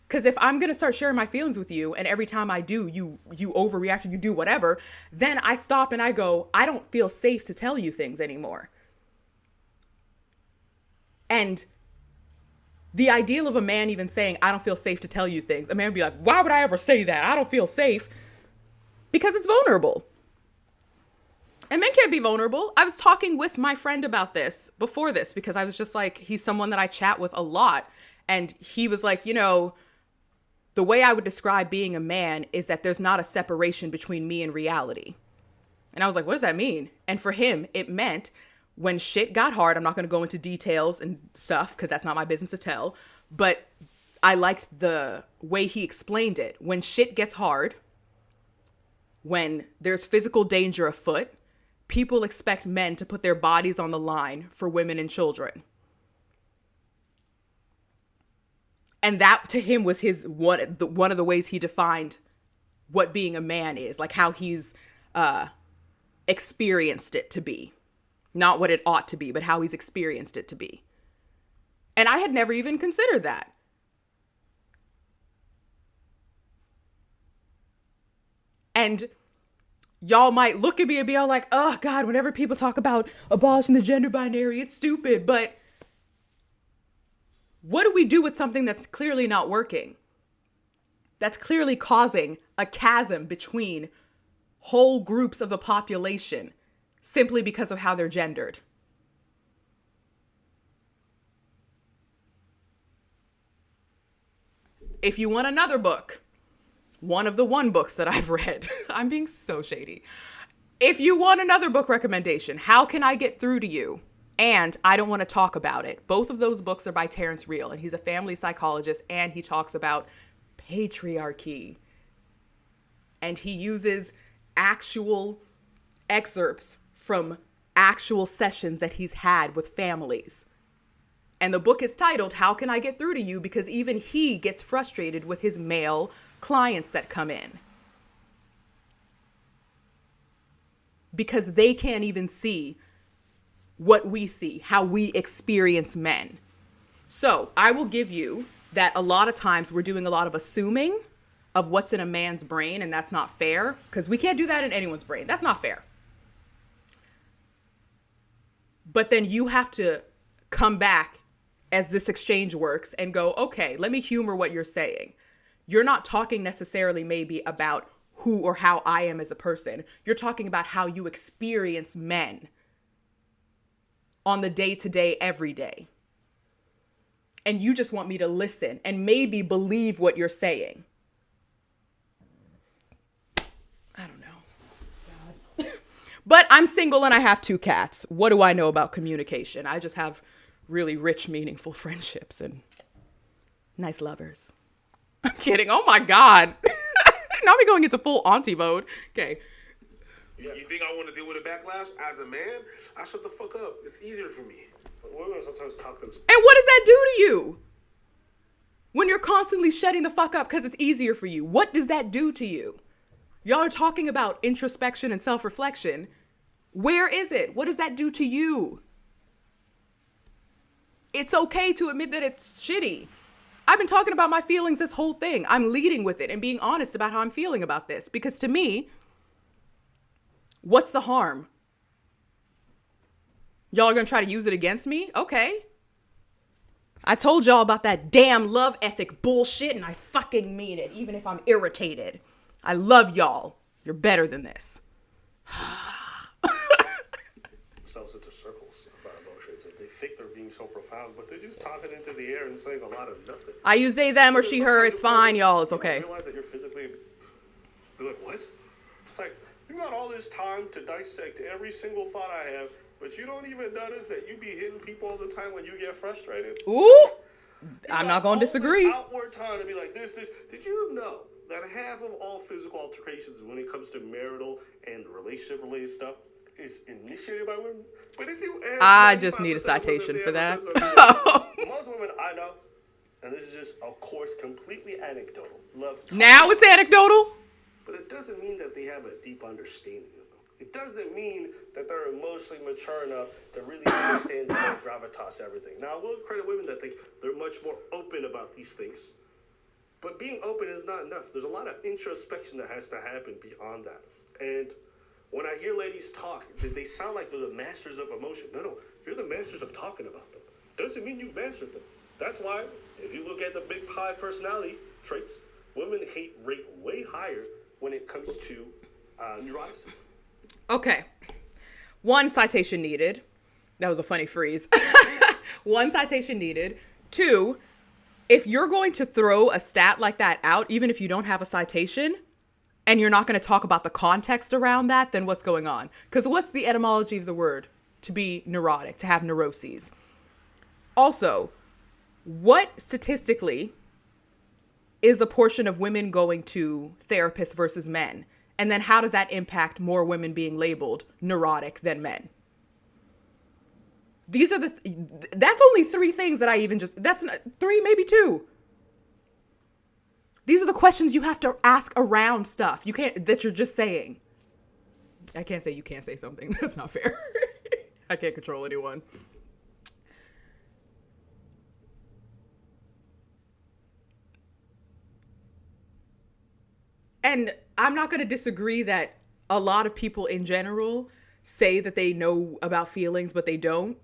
Because if I'm going to start sharing my feelings with you, and every time I do, you overreact or you do whatever, then I stop and I go, I don't feel safe to tell you things anymore. And the ideal of a man even saying, I don't feel safe to tell you things, a man would be like, why would I ever say that? I don't feel safe. Because it's vulnerable. And men can't be vulnerable. I was talking with my friend about this before this, because I was just like, he's someone that I chat with a lot. And he was like, you know, the way I would describe being a man is that there's not a separation between me and reality. And I was like, what does that mean? And for him, it meant when shit got hard, I'm not going to go into details and stuff because that's not my business to tell, but I liked the way he explained it. When shit gets hard, when there's physical danger afoot, people expect men to put their bodies on the line for women and children. And that to him was his one of the ways he defined what being a man is, like how he's experienced it to be. Not what it ought to be, but how he's experienced it to be. And I had never even considered that. And y'all might look at me and be all like, oh God, whenever people talk about abolishing the gender binary, it's stupid. But what do we do with something that's clearly not working? That's clearly causing a chasm between whole groups of the population simply because of how they're gendered. If you want another book, one of the books that I've read, I'm being so shady. If you want another book recommendation, How Can I Get Through to You? And I Don't Want to Talk About It. Both of those books are by Terrence Real, and he's a family psychologist, and he talks about patriarchy. And he uses actual excerpts from actual sessions that he's had with families. And the book is titled, How Can I Get Through to You? Because even he gets frustrated with his male clients that come in. Because they can't even see what we see, how we experience men. So I will give you that a lot of times we're doing a lot of assuming of what's in a man's brain, and that's not fair, because we can't do that in anyone's brain. That's not fair. But then you have to come back as this exchange works and go, okay, let me humor what you're saying. You're not talking necessarily maybe about who or how I am as a person. You're talking about how you experience men on the day-to-day, every day. And you just want me to listen and maybe believe what you're saying. I don't know. God. But I'm single and I have 2 cats. What do I know about communication? I just have really rich, meaningful friendships and nice lovers. I'm kidding. Oh my God. Now we're going into full auntie mode. Okay. You think I want to deal with a backlash as a man? I shut the fuck up. It's easier for me. Women sometimes talk them. And what does that do to you? When you're constantly shutting the fuck up because it's easier for you, what does that do to you? Y'all are talking about introspection and self-reflection. Where is it? What does that do to you? It's okay to admit that it's shitty. I've been talking about my feelings this whole thing. I'm leading with it and being honest about how I'm feeling about this. Because to me, what's the harm? Y'all are going to try to use it against me? Okay. I told y'all about that damn love ethic bullshit, and I fucking mean it, even if I'm irritated. I love y'all. You're better than this. Themselves into circles about emotions, and they think they're being so profound, but they're just talking into the air and saying a lot of nothing. I use they, them, or she, her. It's fine, y'all. It's You okay. don't realize that you're physically. They're like, what? It's like, you got all this time to dissect every single thought I have, but you don't even notice that you be hitting people all the time when you get frustrated. Ooh, I'm not going to disagree. Outward time to be like this. Did you know that half of all physical altercations when it comes to marital and relationship related stuff is initiated by women. But if you ask I just need a 95% of citation women, for they have that. a person- most women I know, and this is just, of course, completely anecdotal. Love talking, Now it's anecdotal. but it doesn't mean that they have a deep understanding of them. It doesn't mean that they're emotionally mature enough to really understand the whole gravitas, everything. Now, I will credit women that they're much more open about these things. But being open is not enough. There's a lot of introspection that has to happen beyond that. And when I hear ladies talk, they sound like they're the masters of emotion. No, you're the masters of talking about them. Doesn't mean you've mastered them. That's why, if you look at the big five personality traits, women rate way higher when it comes to neuroticism. Okay. 1 citation needed. That was a funny freeze. 1 citation needed. 2, if you're going to throw a stat like that out, even if you don't have a citation, and you're not going to talk about the context around that, then what's going on? Because what's the etymology of the word to be neurotic, to have neuroses? Also, what statistically is the portion of women going to therapists versus men? And then how does that impact more women being labeled neurotic than men? These are that's only 3 things that I even that's not 3, maybe 2. These are the questions you have to ask around stuff. That you're just saying. I can't say you can't say something. That's not fair. I can't control anyone. And I'm not going to disagree that a lot of people in general say that they know about feelings, but they don't.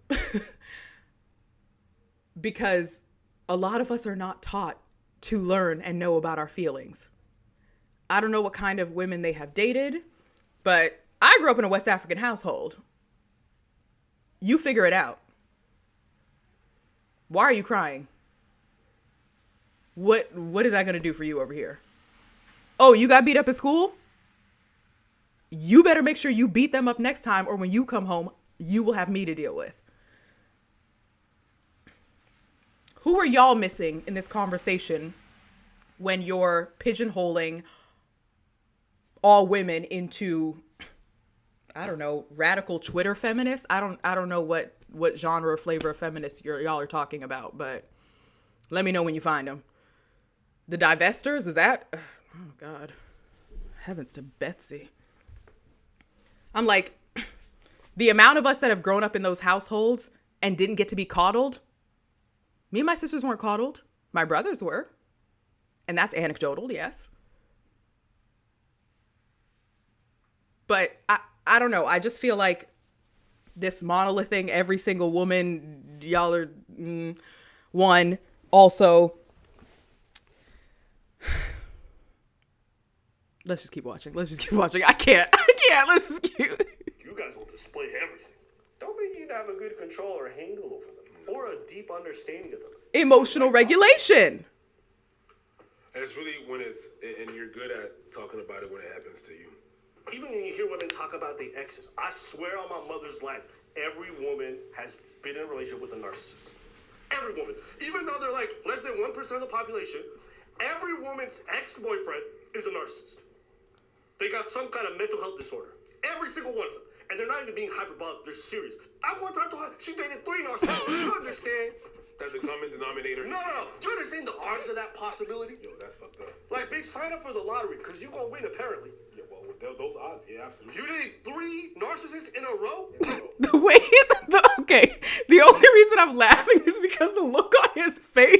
Because a lot of us are not taught to learn and know about our feelings. I don't know what kind of women they have dated, but I grew up in a West African household. You figure it out. Why are you crying? What is that going to do for you over here? Oh, you got beat up at school? You better make sure you beat them up next time, or when you come home, you will have me to deal with. Who are y'all missing in this conversation when you're pigeonholing all women into, I don't know, radical Twitter feminists? I don't know what genre or flavor of feminists y'all are talking about, but let me know when you find them. The divesters, is that? Oh, God. Heavens to Betsy. I'm like, the amount of us that have grown up in those households and didn't get to be coddled. Me and my sisters weren't coddled. My brothers were. And that's anecdotal, yes. But I don't know. I just feel like this monolith thing, every single woman, y'all are one. Also, let's just keep watching. I can't. Let's just keep. You guys will display everything. Don't mean you have a good control or handle over them, or a deep understanding of them. Emotional regulation. And it's really when and you're good at talking about it when it happens to you. Even when you hear women talk about the exes, I swear on my mother's life, every woman has been in a relationship with a narcissist. Every woman. Even though they're like less than 1% of the population, every woman's ex-boyfriend is a narcissist. They got some kind of mental health disorder. Every single one of them. And they're not even being hyperbolic, they're serious. I one time told her she dated 3 narcissists. Do you understand? That the common denominator. No. Do you understand the odds of that possibility? Yo, that's fucked up. Like, bitch, sign up for the lottery, because you gonna win, apparently. Yeah, well, with those odds, yeah, absolutely. You dated 3 narcissists in a row? The way okay. The only reason I'm laughing is because the look on his face.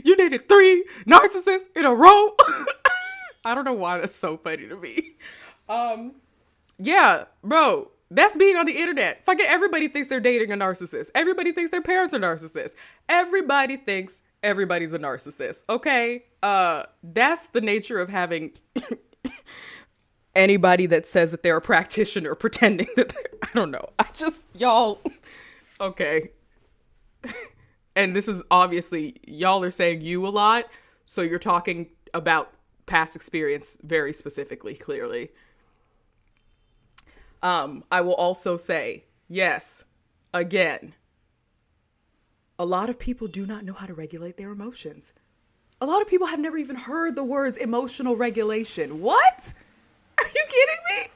You dated 3 narcissists in a row. I don't know why that's so funny to me. Yeah, bro. That's being on the internet. Fucking everybody thinks they're dating a narcissist. Everybody thinks their parents are narcissists. Everybody thinks everybody's a narcissist. Okay? That's the nature of having anybody that says that they're a practitioner pretending that I don't know. Y'all, okay. And this is obviously, y'all are saying you a lot. So you're talking about past experience very specifically, clearly. I will also say, yes, again, a lot of people do not know how to regulate their emotions. A lot of people have never even heard the words emotional regulation. What? Are you kidding me?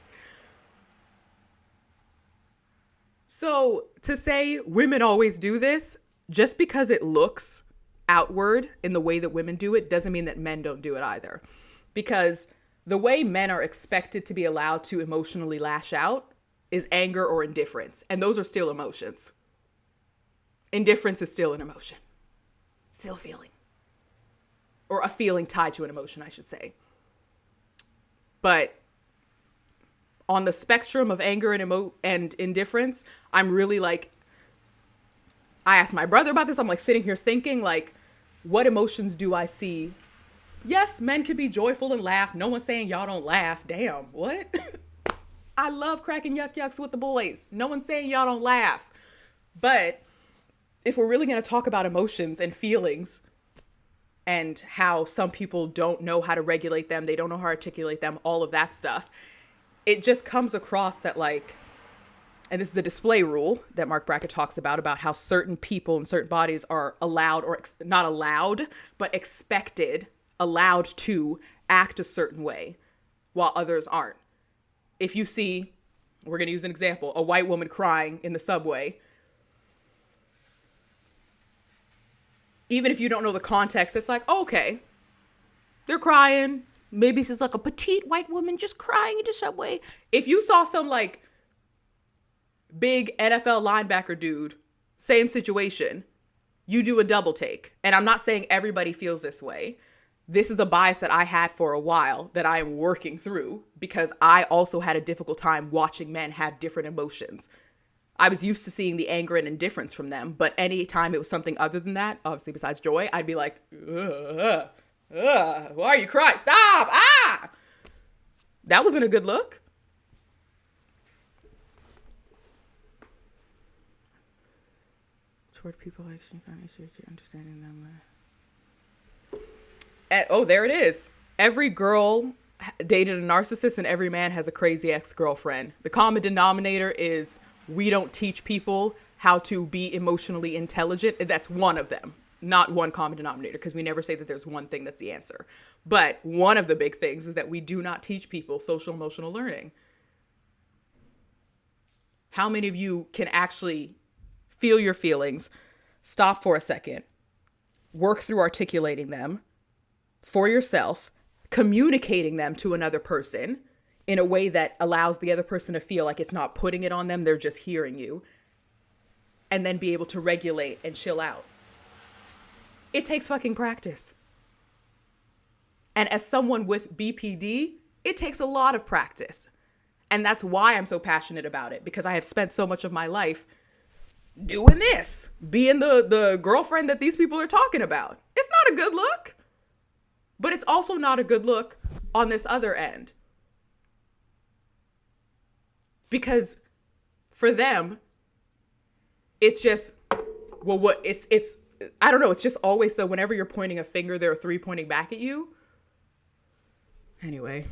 So to say women always do this, just because it looks outward in the way that women do it, doesn't mean that men don't do it either. Because the way men are expected to be allowed to emotionally lash out is anger or indifference. And those are still emotions. Indifference is still an emotion. Still a feeling. Or a feeling tied to an emotion, I should say. But on the spectrum of anger and indifference, I'm really like, I asked my brother about this. I'm like sitting here thinking like, what emotions do I see? Yes, men can be joyful and laugh. No one's saying y'all don't laugh. Damn, what? I love cracking yucks with the boys. No one's saying y'all don't laugh. But if we're really going to talk about emotions and feelings and how some people don't know how to regulate them, they don't know how to articulate them, all of that stuff, it just comes across that like, and this is a display rule that Mark Brackett talks about how certain people and certain bodies are allowed or not allowed, but allowed to act a certain way while others aren't. If you see, we're going to use an example, a white woman crying in the subway, even if you don't know the context, it's like, oh, okay, they're crying. Maybe it's just like a petite white woman just crying in the subway. If you saw some like big NFL linebacker dude, same situation, you do a double take. And I'm not saying everybody feels this way. This is a bias that I had for a while that I am working through because I also had a difficult time watching men have different emotions. I was used to seeing the anger and indifference from them, but anytime it was something other than that, obviously besides joy, I'd be like, why are you crying? Stop! Ah! That wasn't a good look. Toward people like understanding them. Oh, there it is. Every girl dated a narcissist and every man has a crazy ex-girlfriend. The common denominator is we don't teach people how to be emotionally intelligent. That's one of them. Not one common denominator, because we never say that there's one thing that's the answer. But one of the big things is that we do not teach people social emotional learning. How many of you can actually feel your feelings, stop for a second, work through articulating them for yourself, communicating them to another person in a way that allows the other person to feel like it's not putting it on them, they're just hearing you, and then be able to regulate and chill out? It takes fucking practice. And as someone with BPD, it takes a lot of practice. And that's why I'm so passionate about it, because I have spent so much of my life doing this, being the girlfriend that these people are talking about. It's not a good look, but it's also not a good look on this other end. Because for them, it's just, well, what it's I don't know. It's just always though, whenever you're pointing a finger, there are three pointing back at you. Anyway,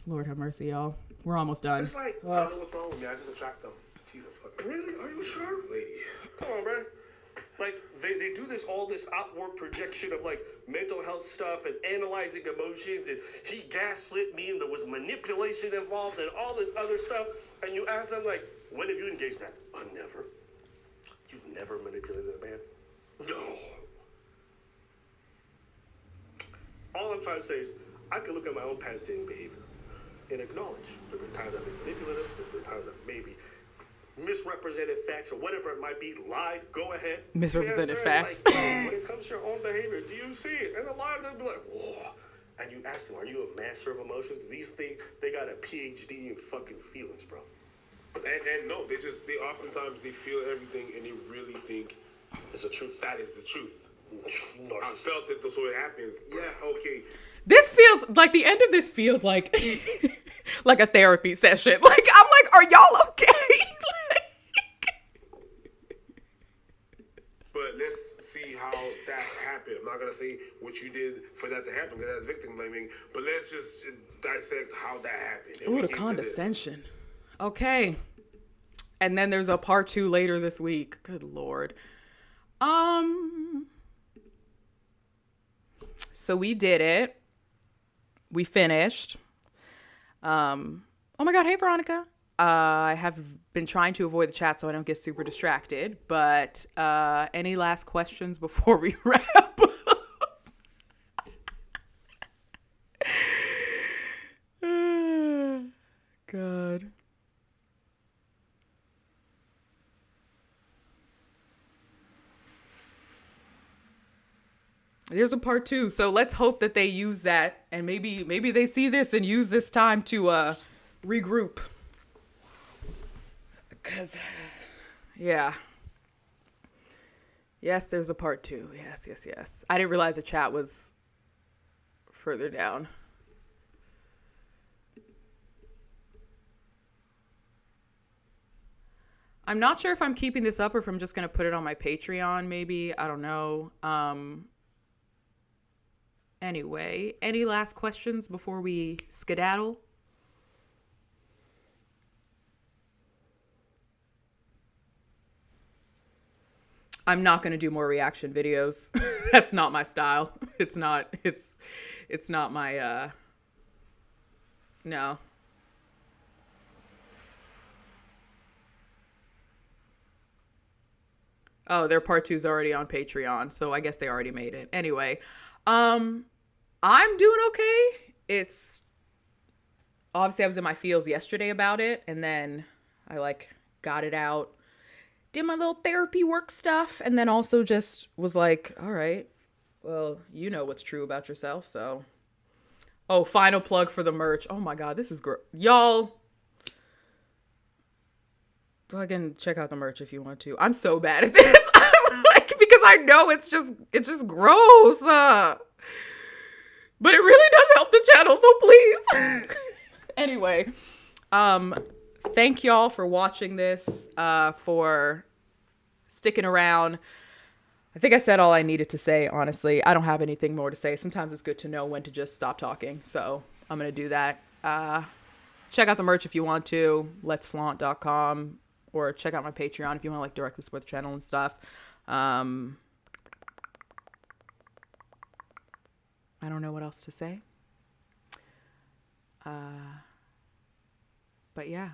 Lord have mercy, y'all. We're almost done. It's like, I don't know what's wrong with me. I just attract them. Jesus fucking. Really? Are you sure? Lady. Come on, man. Like, they do all this outward projection of, like, mental health stuff and analyzing emotions, and he gaslit me, and there was manipulation involved, and all this other stuff, and you ask them, like, when have you engaged that? Never. You've never manipulated a man? No. All I'm trying to say is, I can look at my own past dating behavior and acknowledge there have been times I've been manipulative, there's been times I've maybe misrepresented facts or whatever it might be, lied, go ahead. Misrepresented facts. Like, when it comes to your own behavior, do you see it? And a lot of them be like, whoa. And you ask them, are you a master of emotions? These things, they got a PhD in fucking feelings, bro. And no, they oftentimes they feel everything and they really think It's the truth. that is the truth. Narcissist. I felt it, so it happens. Yeah, okay. This feels like the end of this feels like like a therapy session. Like, I'm like, are y'all okay? But let's see how that happened. I'm not gonna say what you did for that to happen, because that's victim blaming. But let's just dissect how that happened. And Ooh, we the get to condescension. Okay. And then there's a part 2 later this week. Good Lord. So we did it. We finished. Oh my God. Hey, Veronica. I have been trying to avoid the chat so I don't get super distracted. But any last questions before we wrap up? God. There's a part 2, so let's hope that they use that, and maybe they see this and use this time to regroup. Because, yeah. Yes, there's a part 2. Yes. I didn't realize the chat was further down. I'm not sure if I'm keeping this up or if I'm just going to put it on my Patreon, maybe. I don't know. Anyway, any last questions before we skedaddle? I'm not going to do more reaction videos. That's not my style. It's not my, no. Oh, their part 2's already on Patreon, so I guess they already made it. Anyway, I'm doing okay. It's obviously I was in my feels yesterday about it, and then I got it out, did my little therapy work stuff, and then also just was like, all right, well, you know what's true about yourself, so. Oh, final plug for the merch. Oh my God, this is great. Y'all, fucking check out the merch if you want to. I'm so bad at this. Because I know it's just gross. But it really does help the channel, so please. Anyway, thank y'all for watching this, for sticking around. I think I said all I needed to say, honestly. I don't have anything more to say. Sometimes it's good to know when to just stop talking. So I'm going to do that. Check out the merch if you want to. letsflaunt.com. Or check out my Patreon if you want to directly support the channel and stuff. I don't know what else to say. But yeah,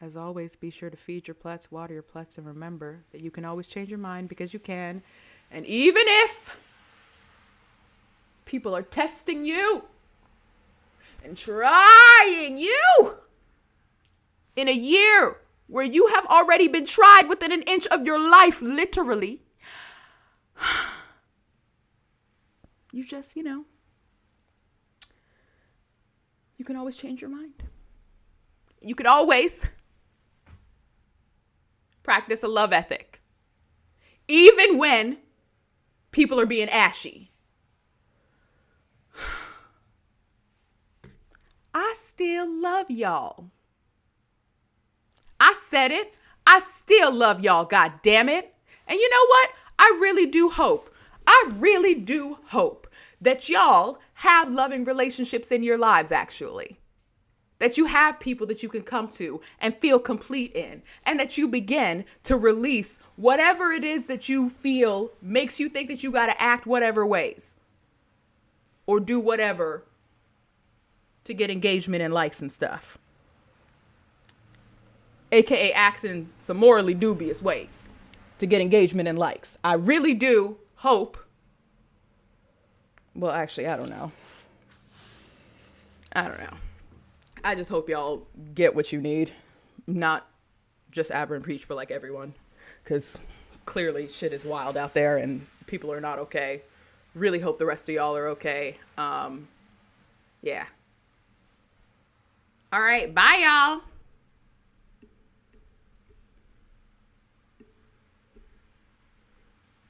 as always, be sure to feed your plants, water your plants, and remember that you can always change your mind because you can. And even if people are testing you and trying you in a year where you have already been tried within an inch of your life, literally, you just, you can always change your mind. You can always practice a love ethic, even when people are being ashy. I still love y'all. I said it. I still love y'all, God damn it. And you know what? I really do hope that y'all have loving relationships in your lives, actually. That you have people that you can come to and feel complete in. And that you begin to release whatever it is that you feel makes you think that you got to act whatever ways. Or do whatever to get engagement and likes and stuff. AKA acting some morally dubious ways to get engagement and likes. I really do hope. Well, actually, I don't know. I just hope y'all get what you need. Not just Aber and Preach, but everyone. Because clearly shit is wild out there and people are not okay. Really hope the rest of y'all are okay. Yeah. All right. Bye, y'all.